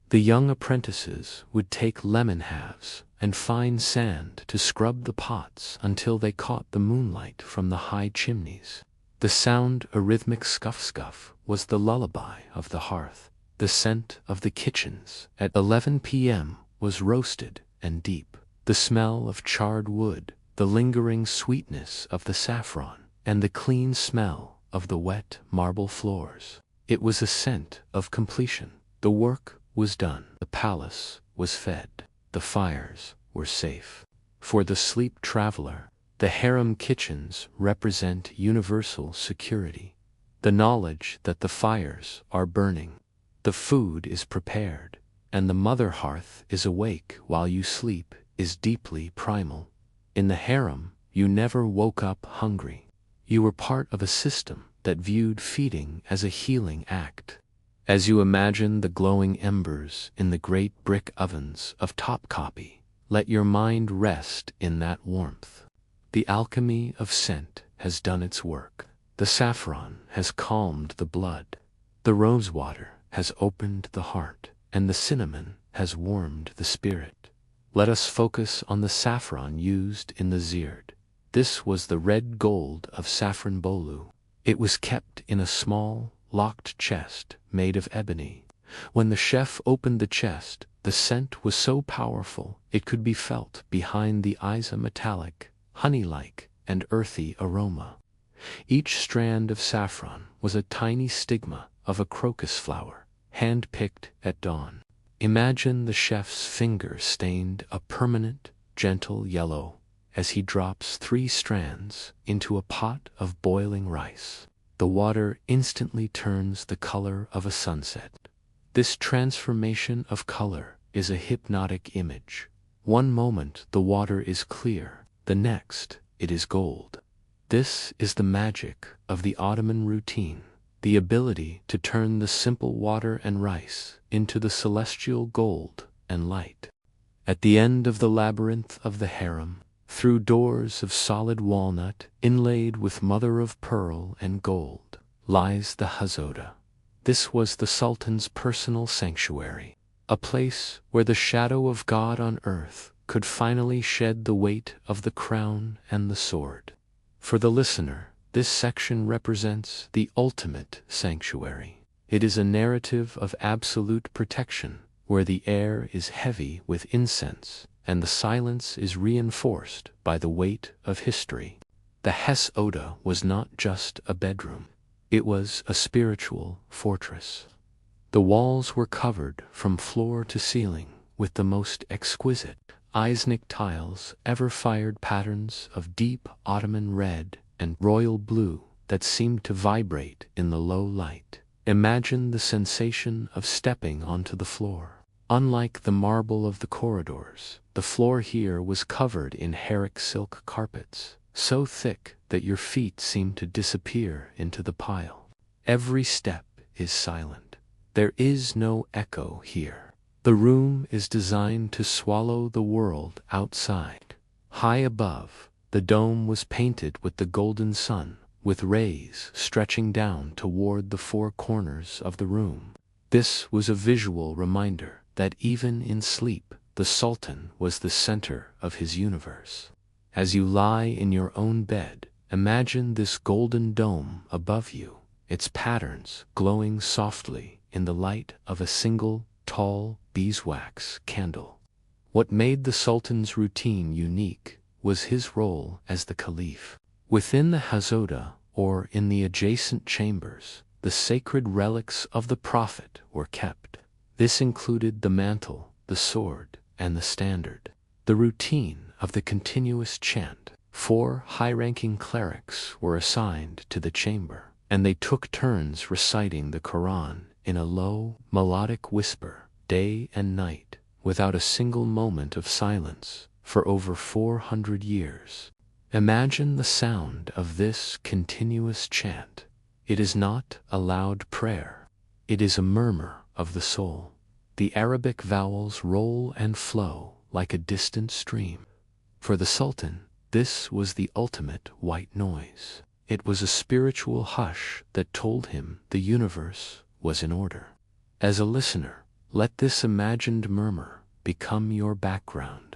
The young apprentices would take lemon halves and fine sand to scrub the pots until they caught the moonlight from the high chimneys. The sound, a rhythmic scuff, was the lullaby of the hearth. The scent of the kitchens at 11 p.m. was roasted and deep. The smell of charred wood, the lingering sweetness of the saffron, and the clean smell of the wet marble floors. It was a scent of completion. The work was done. The palace was fed. The fires were safe. For the sleep traveler, the harem kitchens represent universal security. The knowledge that the fires are burning, The food is prepared, and the mother hearth is awake while you sleep is deeply primal. In the harem, you never woke up hungry. You were part of a system that viewed feeding as a healing act. As you imagine the glowing embers in the great brick ovens of Topkapi, let your mind rest in that warmth. The alchemy of scent has done its work. The saffron has calmed the blood. The rosewater has opened the heart, and the cinnamon has warmed the spirit. Let us focus on the saffron used in the ziyard. This was the red gold of saffron bolu. It was kept in a small, locked chest made of ebony. When the chef opened the chest, the scent was so powerful it could be felt behind the eyes, a metallic, honey-like, and earthy aroma. Each strand of saffron was a tiny stigma of a crocus flower, hand-picked at dawn. Imagine the chef's fingers stained a permanent, gentle yellow as he drops 3 strands into a pot of boiling rice. The water instantly turns the color of a sunset. This transformation of color is a hypnotic image. One moment the water is clear, the next it is gold. This is the magic of the Ottoman routine, the ability to turn the simple water and rice into the celestial gold and light. At the end of the labyrinth of the harem, through doors of solid walnut inlaid with mother of pearl and gold, lies the hazoda. This was the Sultan's personal sanctuary, a place where the shadow of God on earth could finally shed the weight of the crown and the sword. For the listener, this section represents the ultimate sanctuary. It is a narrative of absolute protection, where the air is heavy with incense and the silence is reinforced by the weight of history. The Hazoda was not just a bedroom. It was a spiritual fortress. The walls were covered from floor to ceiling with the most exquisite Iznik tiles, ever-fired patterns of deep Ottoman red and royal blue that seemed to vibrate in the low light. Imagine the sensation of stepping onto the floor. Unlike the marble of the corridors, the floor here was covered in Herrick silk carpets, so thick that your feet seemed to disappear into the pile. Every step is silent. There is no echo here. The room is designed to swallow the world outside. High above, the dome was painted with the golden sun, with rays stretching down toward the 4 corners of the room. This was a visual reminder that even in sleep, the Sultan was the center of his universe. As you lie in your own bed, imagine this golden dome above you, its patterns glowing softly in the light of a single, tall beeswax candle. What made the Sultan's routine unique was his role as the caliph. Within the hazoda, or in the adjacent chambers, the sacred relics of the Prophet were kept. This included the mantle, the sword, and the standard. The routine of the continuous chant. 4 high-ranking clerics were assigned to the chamber, and they took turns reciting the Quran in a low, melodic whisper, day and night, without a single moment of silence, for over 400 years. Imagine the sound of this continuous chant. It is not a loud prayer. It is a murmur of the soul. The Arabic vowels roll and flow like a distant stream. For the Sultan, this was the ultimate white noise. It was a spiritual hush that told him the universe was in order. As a listener, let this imagined murmur become your background.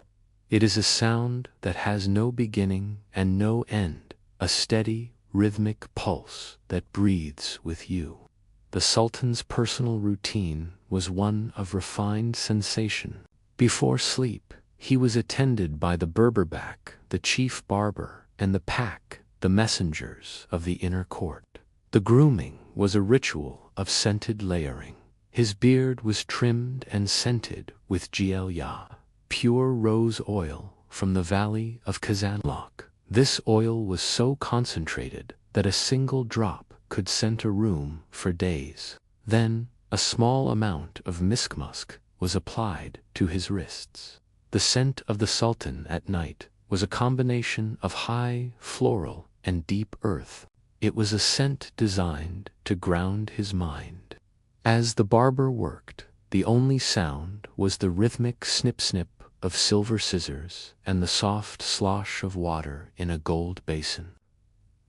It is a sound that has no beginning and no end, a steady, rhythmic pulse that breathes with you. The Sultan's personal routine was one of refined sensation. Before sleep, he was attended by the Berberbak, the chief barber, and the Pak, the messengers of the inner court. The grooming was a ritual of scented layering. His beard was trimmed and scented with Gielya, pure rose oil from the valley of Kazanlok. This oil was so concentrated that a single drop could scent a room for days. Then, A small amount of musk was applied to his wrists. The scent of the Sultan at night was a combination of high, floral, and deep earth. It was a scent designed to ground his mind. As the barber worked, the only sound was the rhythmic snip-snip of silver scissors and the soft slosh of water in a gold basin.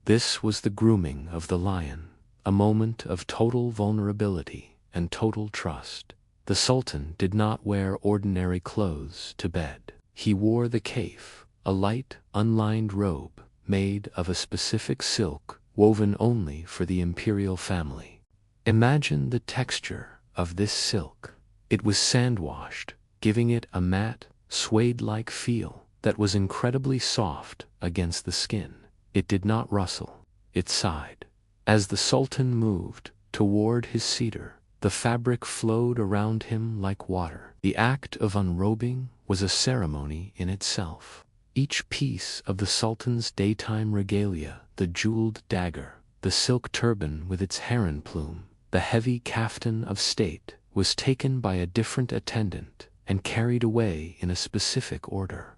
This was the grooming of the lion, a moment of total vulnerability and total trust. The Sultan did not wear ordinary clothes to bed. He wore the kaf, a light, unlined robe made of a specific silk woven only for the imperial family. Imagine the texture of this silk. It was sand-washed, giving it a matte, suede-like feel that was incredibly soft against the skin. It did not rustle, it sighed. As the Sultan moved toward his cedar, the fabric flowed around him like water. The act of unrobing was a ceremony in itself. Each piece of the Sultan's daytime regalia, the jeweled dagger, the silk turban with its heron plume, the heavy kaftan of state, was taken by a different attendant and carried away in a specific order.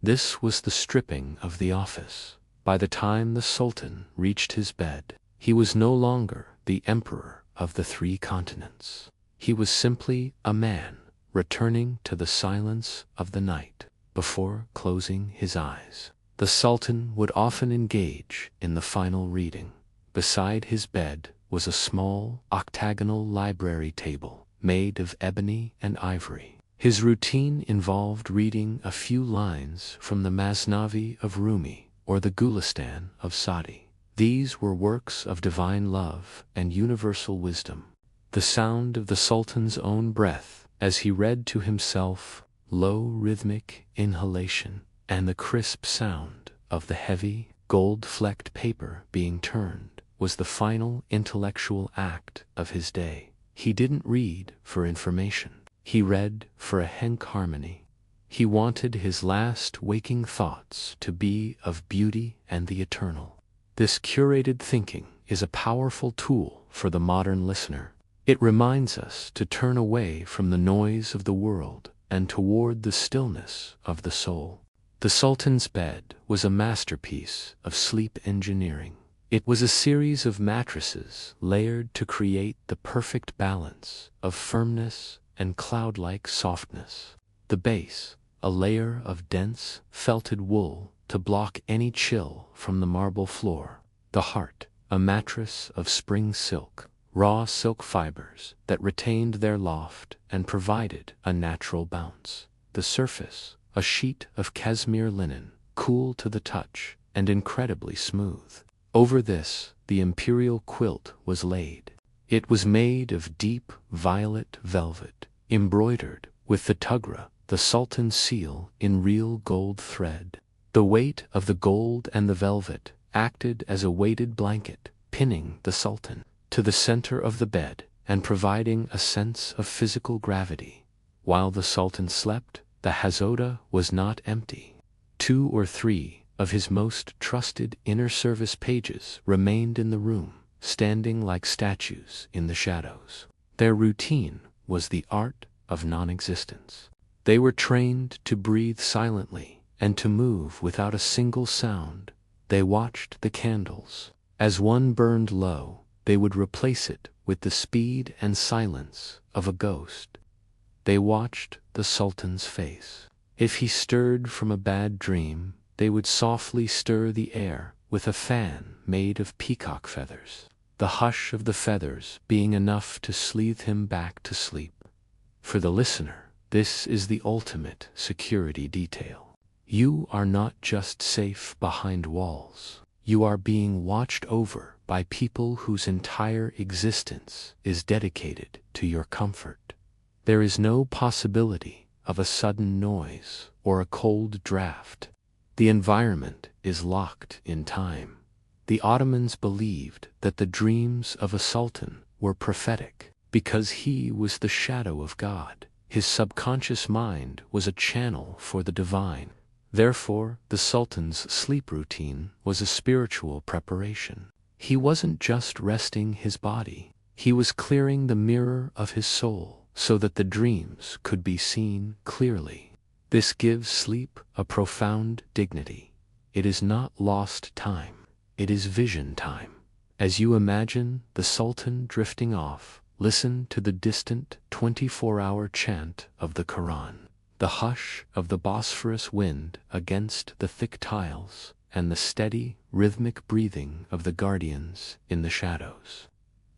This was the stripping of the office. By the time the Sultan reached his bed, he was no longer the emperor of the 3 continents. He was simply a man returning to the silence of the night before closing his eyes. The Sultan would often engage in the final reading. Beside his bed was a small, octagonal library table made of ebony and ivory. His routine involved reading a few lines from the Masnavi of Rumi or the Gulistan of Sadi. These were works of divine love and universal wisdom. The sound of the Sultan's own breath as he read to himself, low rhythmic inhalation, and the crisp sound of the heavy, gold-flecked paper being turned was the final intellectual act of his day. He didn't read for information. He read for a Henk harmony. He wanted his last waking thoughts to be of beauty and the eternal. This curated thinking is a powerful tool for the modern listener. It reminds us to turn away from the noise of the world and toward the stillness of the soul. The Sultan's bed was a masterpiece of sleep engineering. It was a series of mattresses layered to create the perfect balance of firmness and cloud-like softness. The base, a layer of dense, felted wool to block any chill from the marble floor. The heart, a mattress of spring silk, raw silk fibers that retained their loft and provided a natural bounce. The surface, a sheet of cashmere linen, cool to the touch and incredibly smooth. Over this, the imperial quilt was laid. It was made of deep violet velvet, embroidered with the tugra, the Sultan's seal, in real gold thread. The weight of the gold and the velvet acted as a weighted blanket, pinning the Sultan to the center of the bed and providing a sense of physical gravity. While the Sultan slept, the hazoda was not empty. 2 or 3 of his most trusted inner service pages remained in the room, standing like statues in the shadows. Their routine was the art of non-existence. They were trained to breathe silently and to move without a single sound. They watched the candles. As one burned low, they would replace it with the speed and silence of a ghost. They watched the Sultan's face. If he stirred from a bad dream, they would softly stir the air with a fan made of peacock feathers, the hush of the feathers being enough to sleep him back to sleep. For the listener, this is the ultimate security detail. You are not just safe behind walls. You are being watched over by people whose entire existence is dedicated to your comfort. There is no possibility of a sudden noise or a cold draft. The environment is locked in time. The Ottomans believed that the dreams of a sultan were prophetic because he was the shadow of God. His subconscious mind was a channel for the divine. Therefore, the Sultan's sleep routine was a spiritual preparation. He wasn't just resting his body. He was clearing the mirror of his soul so that the dreams could be seen clearly. This gives sleep a profound dignity. It is not lost time, it is vision time. As you imagine the Sultan drifting off, listen to the distant 24-hour chant of the Quran, the hush of the Bosphorus wind against the thick tiles, and the steady, rhythmic breathing of the guardians in the shadows.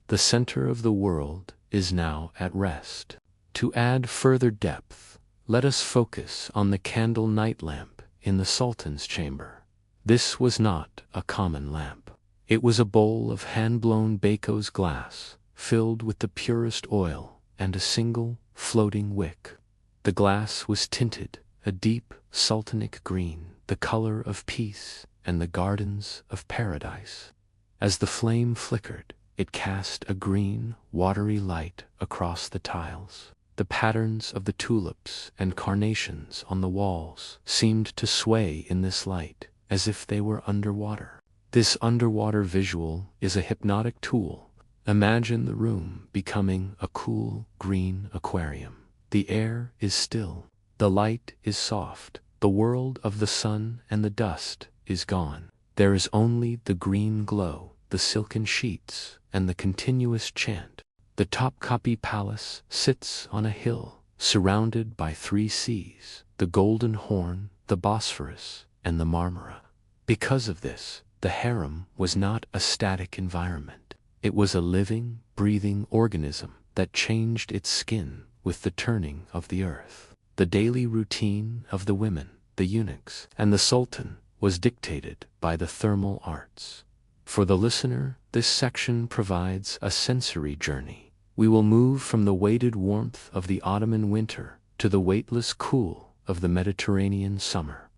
The center of the world is now at rest. To add further depth, let us focus on the candle night lamp in the Sultan's chamber. This was not a common lamp. It was a bowl of hand-blown Baco's glass, filled with the purest oil and a single, floating wick. The glass was tinted a deep, sultanic green, the color of peace and the gardens of paradise. As the flame flickered, it cast a green, watery light across the tiles. The patterns of the tulips and carnations on the walls seemed to sway in this light, as if they were underwater. This underwater visual is a hypnotic tool. Imagine the room becoming a cool, green aquarium. The air is still. The light is soft. The world of the sun and the dust is gone. There is only the green glow, the silken sheets, and the continuous chant. The Topkapi Palace sits on a hill, surrounded by 3 seas, the Golden Horn, the Bosphorus, and the Marmara. Because of this, the harem was not a static environment. It was a living, breathing organism that changed its skin with the turning of the earth. The daily routine of the women, the eunuchs, and the Sultan was dictated by the thermal arts. For the listener, this section provides a sensory journey. We will move from the weighted warmth of the Ottoman winter to the weightless cool of the Mediterranean summer.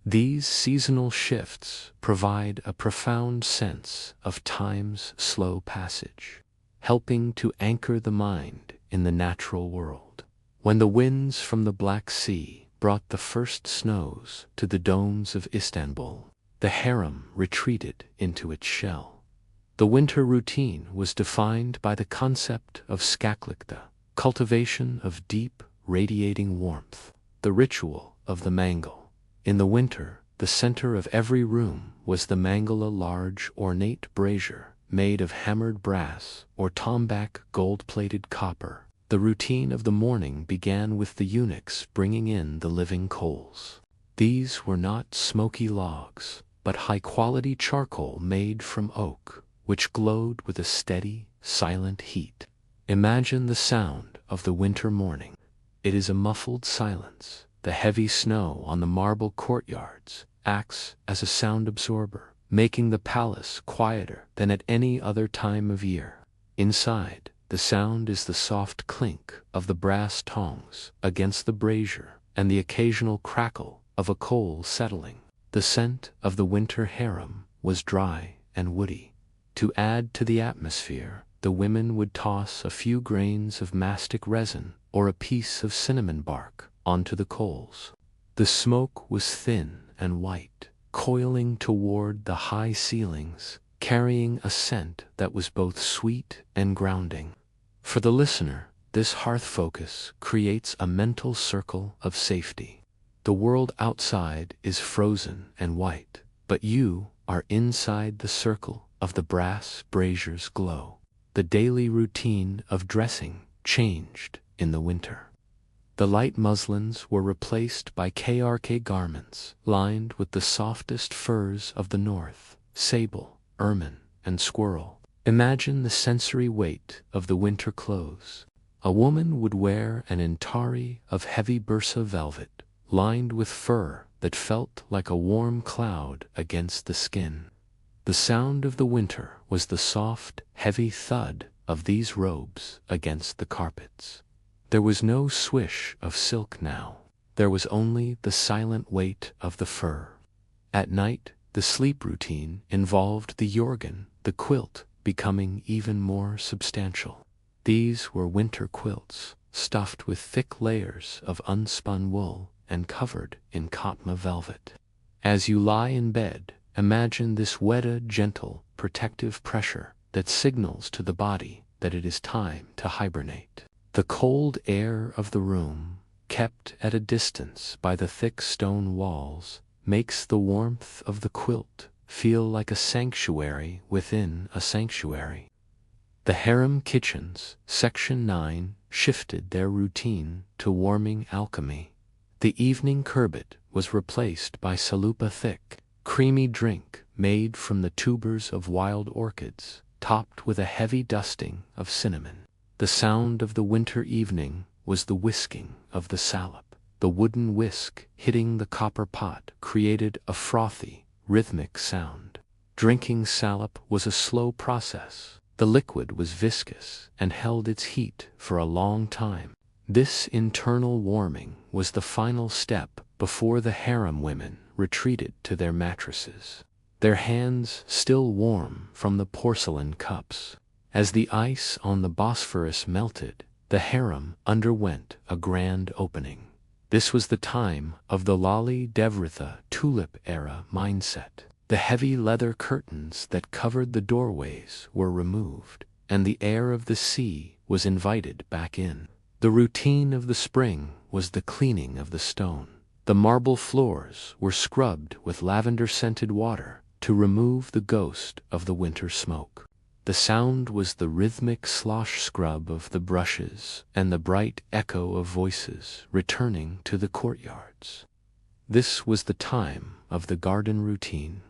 These seasonal shifts provide a profound sense of time's slow passage, helping to anchor the mind in the natural world. When the winds from the Black Sea brought the first snows to the domes of Istanbul, the harem retreated into its shell. The winter routine was defined by the concept of skaklikta, cultivation of deep, radiating warmth, the ritual of the mangal. In the winter, the center of every room was the mangal, a large, ornate brazier made of hammered brass or tombak gold-plated copper. The routine of the morning began with the eunuchs bringing in the living coals. These were not smoky logs, but high-quality charcoal made from oak, which glowed with a steady, silent heat. Imagine the sound of the winter morning. It is a muffled silence. The heavy snow on the marble courtyards acts as a sound absorber, making the palace quieter than at any other time of year. Inside, the sound is the soft clink of the brass tongs against the brazier and the occasional crackle of a coal settling. The scent of the winter harem was dry and woody. To add to the atmosphere, the women would toss a few grains of mastic resin or a piece of cinnamon bark onto the coals. The smoke was thin and white, coiling toward the high ceilings, carrying a scent that was both sweet and grounding. For the listener, this hearth focus creates a mental circle of safety. The world outside is frozen and white, but you are inside the circle of the brass brazier's glow. The daily routine of dressing changed in the winter. The light muslins were replaced by KRK garments lined with the softest furs of the north, sable, ermine, and squirrel. Imagine the sensory weight of the winter clothes. A woman would wear an intari of heavy bursa velvet, lined with fur that felt like a warm cloud against the skin. The sound of the winter was the soft, heavy thud of these robes against the carpets. There was no swish of silk now. There was only the silent weight of the fur. At night, the sleep routine involved the yorgan, the quilt, becoming even more substantial. These were winter quilts, stuffed with thick layers of unspun wool and covered in khatma velvet. As you lie in bed, imagine this weta, gentle, protective pressure that signals to the body that it is time to hibernate. The cold air of the room, kept at a distance by the thick stone walls, makes the warmth of the quilt feel like a sanctuary within a sanctuary. The harem kitchens, Section 9, shifted their routine to warming alchemy. The evening sherbet was replaced by salupa thick, creamy drink made from the tubers of wild orchids, topped with a heavy dusting of cinnamon. The sound of the winter evening was the whisking of the salep. The wooden whisk hitting the copper pot created a frothy, rhythmic sound. Drinking salep was a slow process. The liquid was viscous and held its heat for a long time. This internal warming was the final step before the harem women retreated to their mattresses, their hands still warm from the porcelain cups. As the ice on the Bosphorus melted, the harem underwent a grand opening. This was the time of the Lali Devritha tulip era mindset. The heavy leather curtains that covered the doorways were removed, and the air of the sea was invited back in. The routine of the spring was the cleaning of the stone. The marble floors were scrubbed with lavender-scented water to remove the ghost of the winter smoke. The sound was the rhythmic slosh scrub of the brushes and the bright echo of voices returning to the courtyards. This was the time of the garden routine.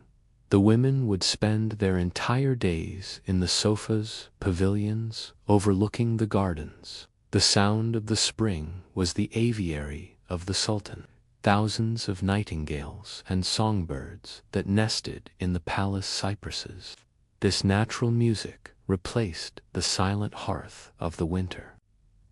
The women would spend their entire days in the sofas, pavilions, overlooking the gardens. The sound of the spring was the aviary of the Sultan. Thousands of nightingales and songbirds that nested in the palace cypresses. This natural music replaced the silent hearth of the winter.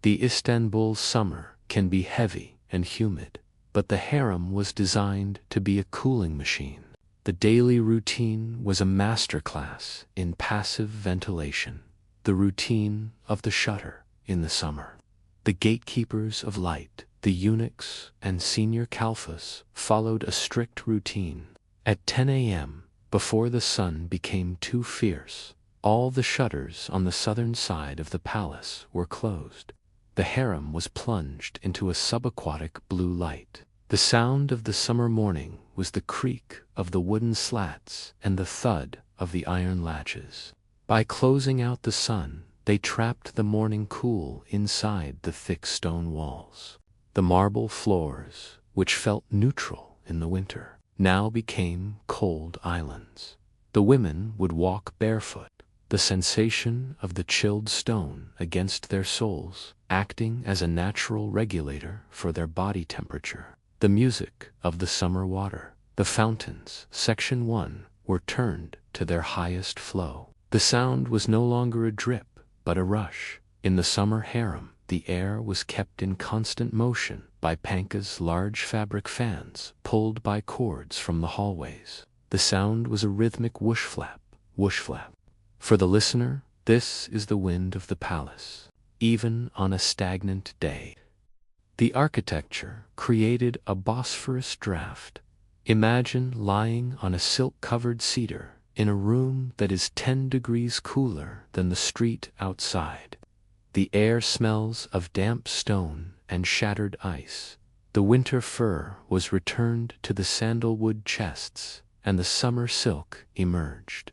The Istanbul summer can be heavy and humid, but the harem was designed to be a cooling machine. The daily routine was a masterclass in passive ventilation, the routine of the shutter in the summer. The gatekeepers of light, the eunuchs and senior kalfas, followed a strict routine. At 10 a.m., before the sun became too fierce, all the shutters on the southern side of the palace were closed. The harem was plunged into a subaquatic blue light. The sound of the summer morning was the creak of the wooden slats and the thud of the iron latches. By closing out the sun, they trapped the morning cool inside the thick stone walls. The marble floors, which felt neutral in the winter, now became cold islands. The women would walk barefoot, the sensation of the chilled stone against their soles acting as a natural regulator for their body temperature. The music of the summer water, the fountains, Section 1, were turned to their highest flow. The sound was no longer a drip, but a rush. In the summer harem, the air was kept in constant motion by Panka's large fabric fans pulled by cords from the hallways. The sound was a rhythmic whoosh flap, whoosh flap. For the listener, this is the wind of the palace, even on a stagnant day. The architecture created a Bosphorus draft. Imagine lying on a silk-covered cedar in a room that is 10 degrees cooler than the street outside. The air smells of damp stone and shattered ice. The winter fur was returned to the sandalwood chests, and the summer silk emerged.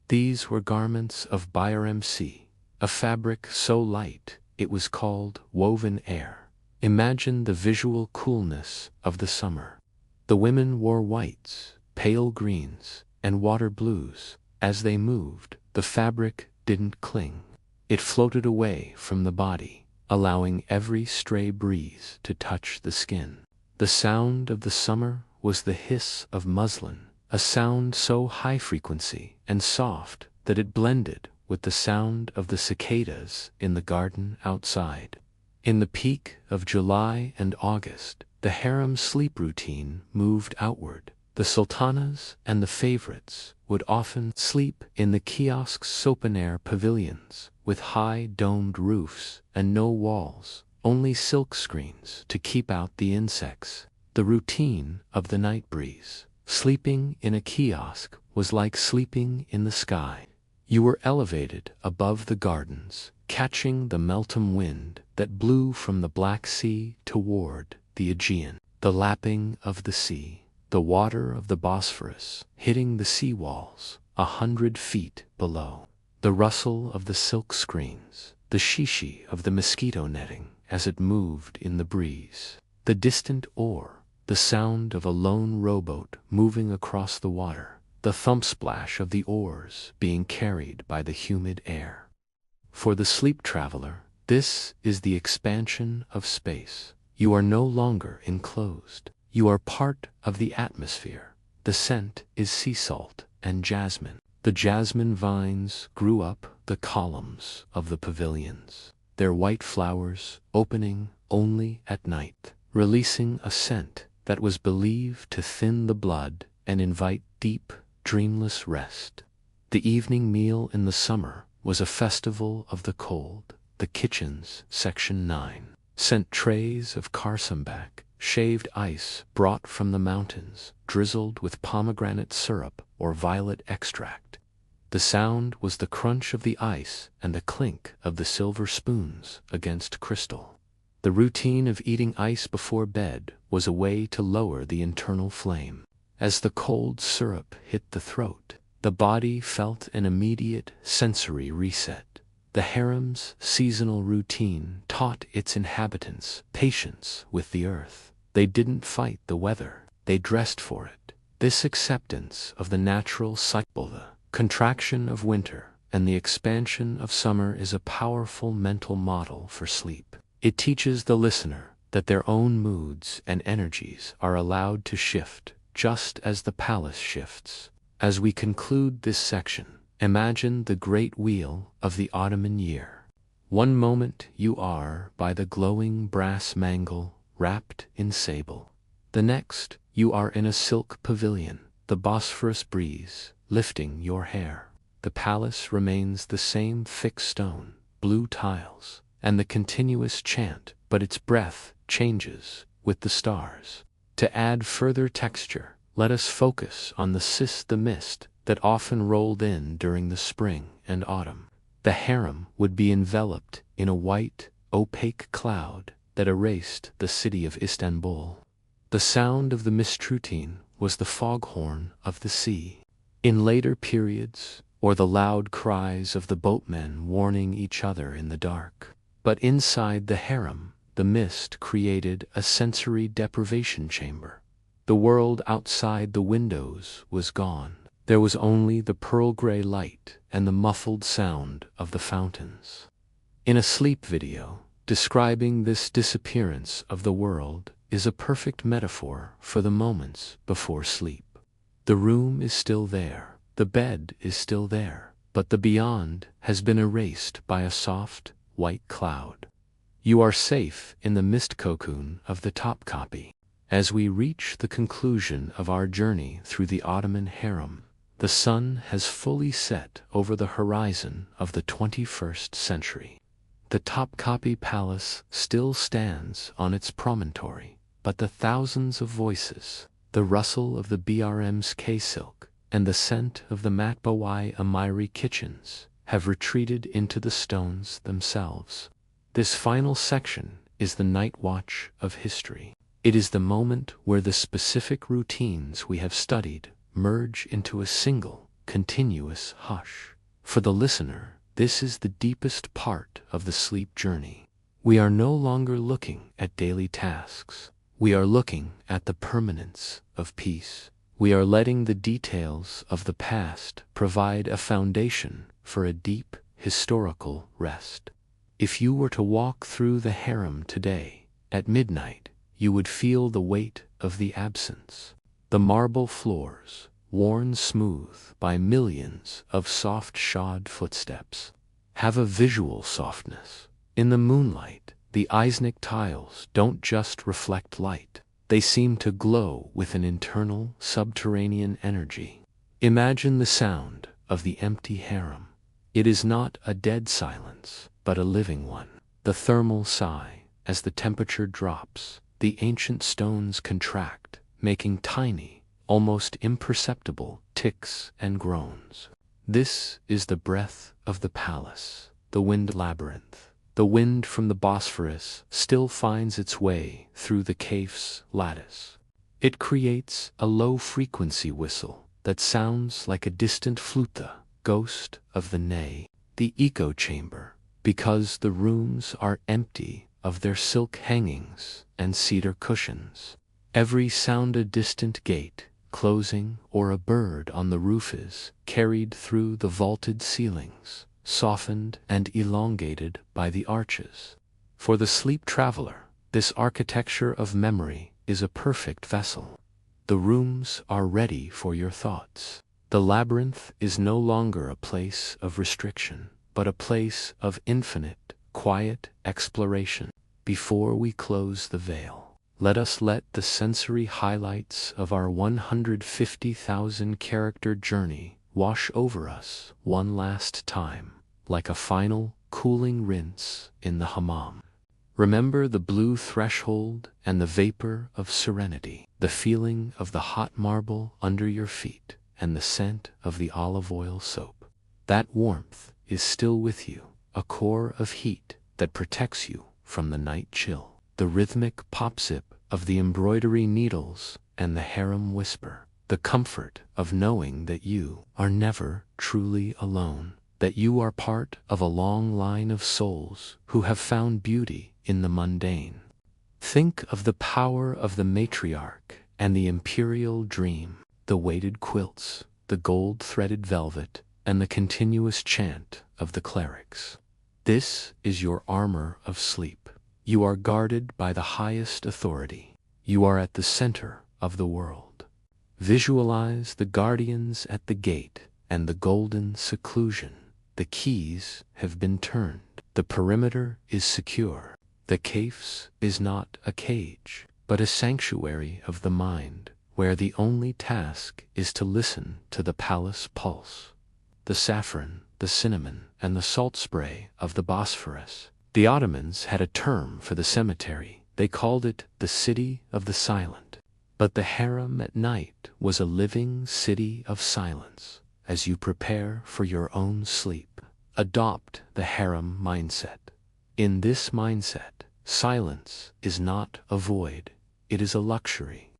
These were garments of Bayramsi, a fabric so light it was called woven air. Imagine the visual coolness of the summer. The women wore whites, pale greens, and water blues. As they moved, the fabric didn't cling. It floated away from the body, allowing every stray breeze to touch the skin. The sound of the summer was the hiss of muslin, a sound so high frequency and soft that it blended with the sound of the cicadas in the garden outside. In the peak of July and August, the harem sleep routine moved outward. The sultanas and the favorites would often sleep in the kiosks' open-air pavilions with high domed roofs and no walls, only silk screens to keep out the insects. The routine of the night breeze. Sleeping in a kiosk was like sleeping in the sky. You were elevated above the gardens, catching the meltem wind that blew from the Black Sea toward the Aegean. The lapping of the sea, the water of the Bosphorus hitting the sea walls 100 feet below. The rustle of the silk screens, the shishi of the mosquito netting as it moved in the breeze. The distant oar, the sound of a lone rowboat moving across the water, the thump splash of the oars being carried by the humid air. For the sleep traveler, this is the expansion of space. You are no longer enclosed. You are part of the atmosphere. The scent is sea salt and jasmine. The jasmine vines grew up the columns of the pavilions, their white flowers opening only at night, releasing a scent that was believed to thin the blood and invite deep, dreamless rest. The evening meal in the summer was a festival of the cold. The kitchens, Section 9, sent trays of karsambak, shaved ice brought from the mountains, drizzled with pomegranate syrup or violet extract. The sound was the crunch of the ice and the clink of the silver spoons against crystal. The routine of eating ice before bed was a way to lower the internal flame. As the cold syrup hit the throat, the body felt an immediate sensory reset. The harem's seasonal routine taught its inhabitants patience with the earth. They didn't fight the weather, they dressed for it. This acceptance of the natural cycle, the contraction of winter and the expansion of summer, is a powerful mental model for sleep. It teaches the listener that their own moods and energies are allowed to shift, just as the palace shifts. As we conclude this section, imagine the great wheel of the Ottoman year. One moment you are by the glowing brass mangle wrapped in sable. The next you are in a silk pavilion, the Bosphorus breeze lifting your hair. The palace remains the same fixed stone, blue tiles, and the continuous chant, but its breath changes with the stars. To add further texture, let us focus on the mist that often rolled in during the spring and autumn. The harem would be enveloped in a white, opaque cloud that erased the city of Istanbul. The sound of the mist routine was the foghorn of the sea. In later periods, or the loud cries of the boatmen warning each other in the dark. But inside the harem, the mist created a sensory deprivation chamber. The world outside the windows was gone. There was only the pearl-gray light and the muffled sound of the fountains. In a sleep video, describing this disappearance of the world is a perfect metaphor for the moments before sleep. The room is still there, the bed is still there, but the beyond has been erased by a soft, white cloud. You are safe in the mist cocoon of the Topkapi. As we reach the conclusion of our journey through the Ottoman harem, the sun has fully set over the horizon of the 21st century. The Topkapi Palace still stands on its promontory, but the thousands of voices, the rustle of the BRM's K-silk, and the scent of the Matbawai Amiri kitchens have retreated into the stones themselves. This final section is the night watch of history. It is the moment where the specific routines we have studied merge into a single, continuous hush. For the listener, this is the deepest part of the sleep journey. We are no longer looking at daily tasks. We are looking at the permanence of peace. We are letting the details of the past provide a foundation for a deep, historical rest. If you were to walk through the harem today, at midnight, you would feel the weight of the absence. The marble floors, worn smooth by millions of soft shod footsteps, have a visual softness. In the moonlight, the Eisnick tiles don't just reflect light. They seem to glow with an internal, subterranean energy. Imagine the sound of the empty harem. It is not a dead silence, but a living one. The thermal sigh, as the temperature drops, the ancient stones contract, making tiny, almost imperceptible ticks and groans. This is the breath of the palace, the wind labyrinth. The wind from the Bosphorus still finds its way through the cave's lattice. It creates a low-frequency whistle that sounds like a distant flute, the ghost of the Ney, the echo chamber, because the rooms are empty of their silk hangings and cedar cushions. Every sound a distant gate closing or a bird on the roof is carried through the vaulted ceilings, softened and elongated by the arches. For the sleep traveler, this architecture of memory is a perfect vessel. The rooms are ready for your thoughts. The labyrinth is no longer a place of restriction, but a place of infinite, quiet exploration. Before we close the veil, let us let the sensory highlights of our 150,000 character journey wash over us one last time, like a final, cooling rinse in the Hammam. Remember the blue threshold and the vapor of serenity, the feeling of the hot marble under your feet, and the scent of the olive oil soap. That warmth is still with you, a core of heat that protects you from the night chill. The rhythmic pop-zip of the embroidery needles and the harem whisper, the comfort of knowing that you are never truly alone, that you are part of a long line of souls who have found beauty in the mundane. Think of the power of the matriarch and the imperial dream, the weighted quilts, the gold-threaded velvet, and the continuous chant of the clerics. This is your armor of sleep. You are guarded by the highest authority. You are at the center of the world. Visualize the guardians at the gate and the golden seclusion. The keys have been turned. The perimeter is secure. The caves is not a cage, but a sanctuary of the mind, where the only task is to listen to the palace pulse. The saffron, the cinnamon, and the salt spray of the Bosphorus. The Ottomans had a term for the cemetery. They called it the City of the Silent. But the harem at night was a living city of silence. As you prepare for your own sleep, adopt the harem mindset. In this mindset, silence is not a void, it is a luxury.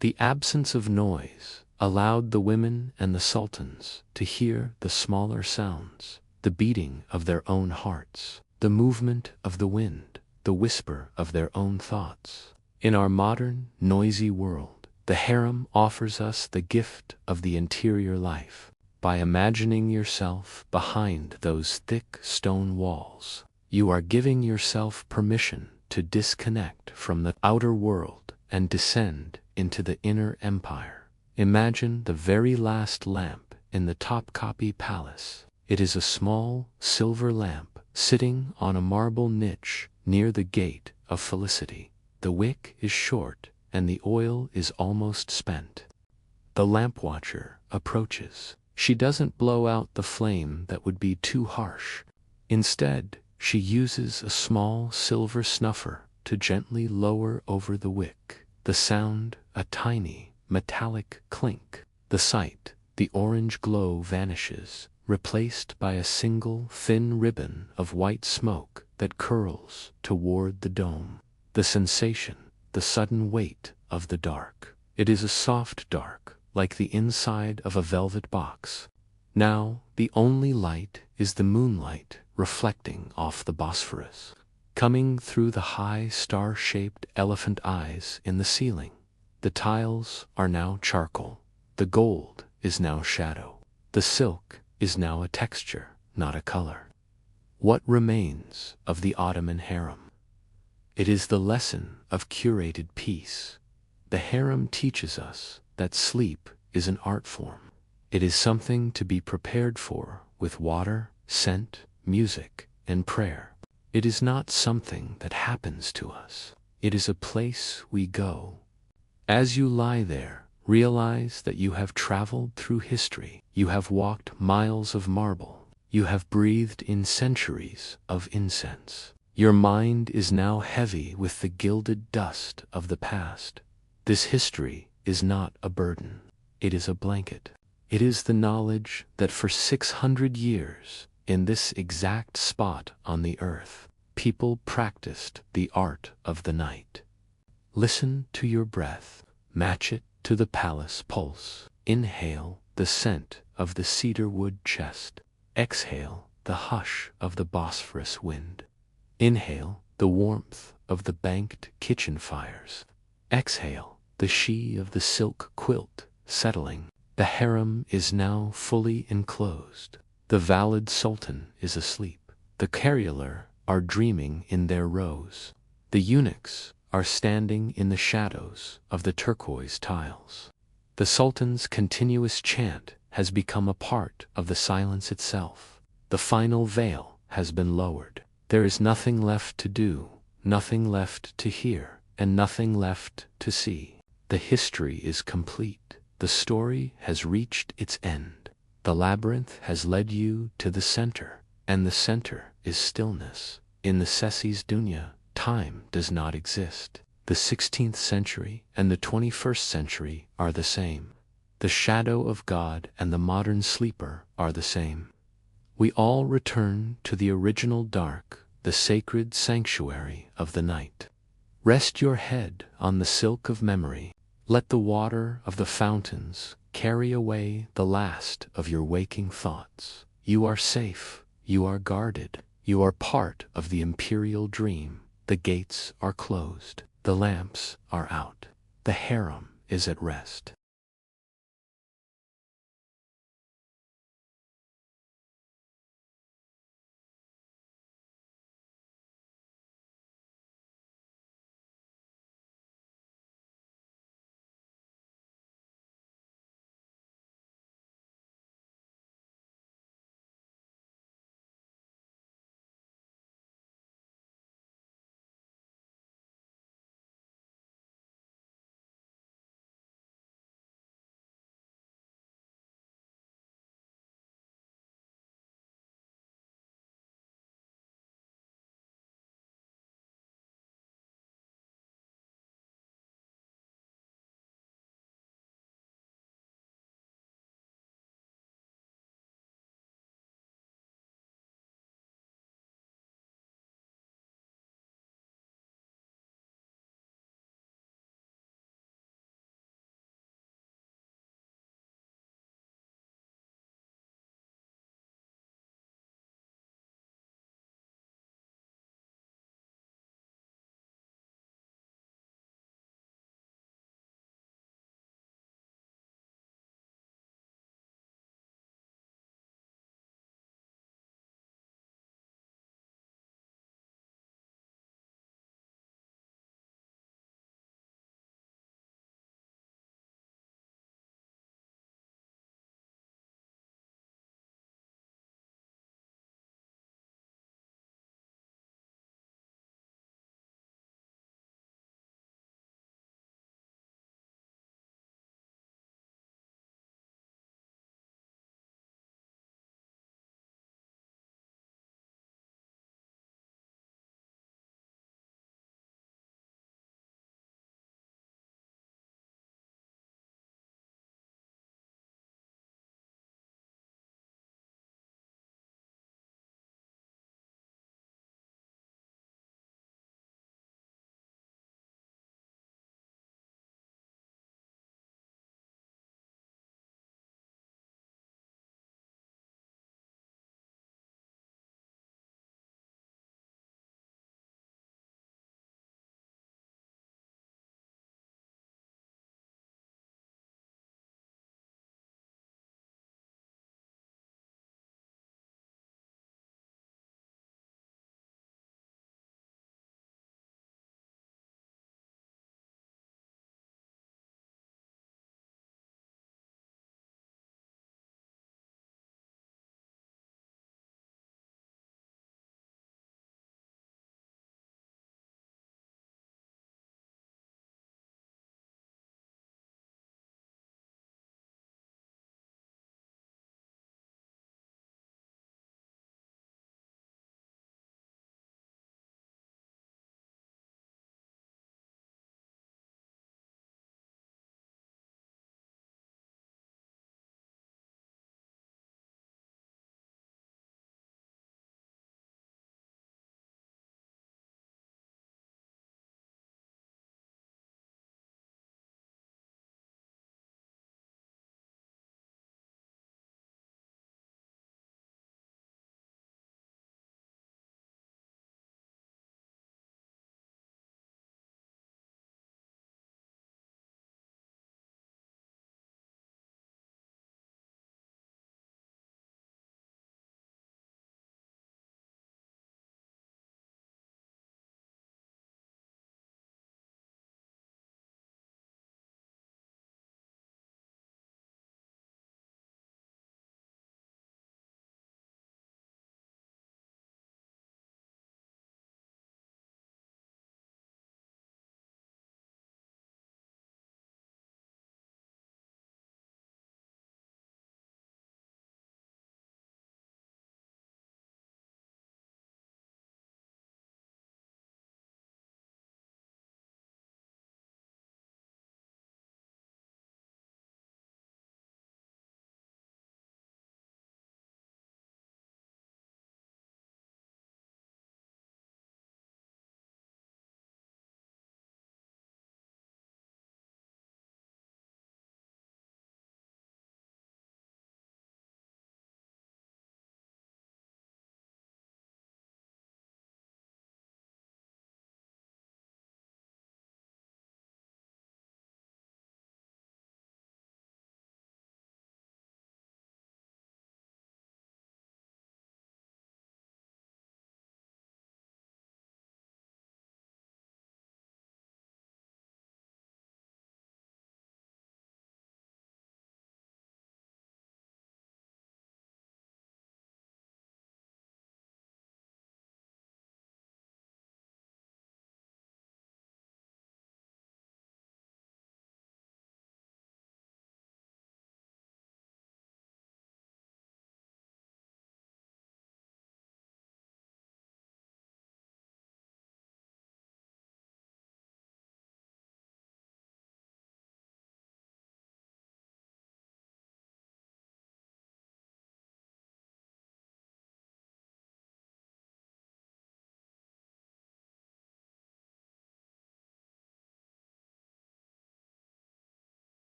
The absence of noise allowed the women and the sultans to hear the smaller sounds, the beating of their own hearts, the movement of the wind, the whisper of their own thoughts. In our modern, noisy world, the harem offers us the gift of the interior life. By imagining yourself behind those thick stone walls, you are giving yourself permission to disconnect from the outer world and descend into the inner empire. Imagine the very last lamp in the Topkapi Palace. It is a small, silver lamp sitting on a marble niche near the gate of felicity. The wick is short and the oil is almost spent. The lamp watcher approaches. She doesn't blow out the flame that would be too harsh. Instead, she uses a small silver snuffer to gently lower over the wick. The sound, a tiny, metallic clink. The sight, the orange glow vanishes, replaced by a single thin ribbon of white smoke that curls toward the dome. The sensation, the sudden weight of the dark. It is a soft dark, like the inside of a velvet box. Now, the only light is the moonlight reflecting off the Bosphorus, coming through the high star-shaped elephant eyes in the ceiling. The tiles are now charcoal. The gold is now shadow. The silk is now a texture, not a color. What remains of the Ottoman harem? It is the lesson of curated peace. The harem teaches us that sleep is an art form. It is something to be prepared for with water, scent, music, and prayer. It is not something that happens to us. It is a place we go. As you lie there, realize that you have traveled through history. You have walked miles of marble. You have breathed in centuries of incense. Your mind is now heavy with the gilded dust of the past. This history is not a burden. It is a blanket. It is the knowledge that for 600 years, in this exact spot on the earth, people practiced the art of the night. Listen to your breath, match it to the palace pulse. Inhale the scent of the cedar wood chest. Exhale the hush of the Bosphorus wind. Inhale the warmth of the banked kitchen fires. Exhale the sheen of the silk quilt settling. The harem is now fully enclosed. The Valide Sultan is asleep. The carrier are dreaming in their rows. The eunuchs are standing in the shadows of the turquoise tiles. The Sultan's continuous chant has become a part of the silence itself. The final veil has been lowered. There is nothing left to do, nothing left to hear, and nothing left to see. The history is complete. The story has reached its end. The labyrinth has led you to the center, and the center is stillness. In the Sessi's dunya, time does not exist. The 16th century and the 21st century are the same. The shadow of God and the modern sleeper are the same. We all return to the original dark, the sacred sanctuary of the night. Rest your head on the silk of memory. Let the water of the fountains carry away the last of your waking thoughts. You are safe. You are guarded. You are part of the imperial dream. The gates are closed. The lamps are out. The harem is at rest.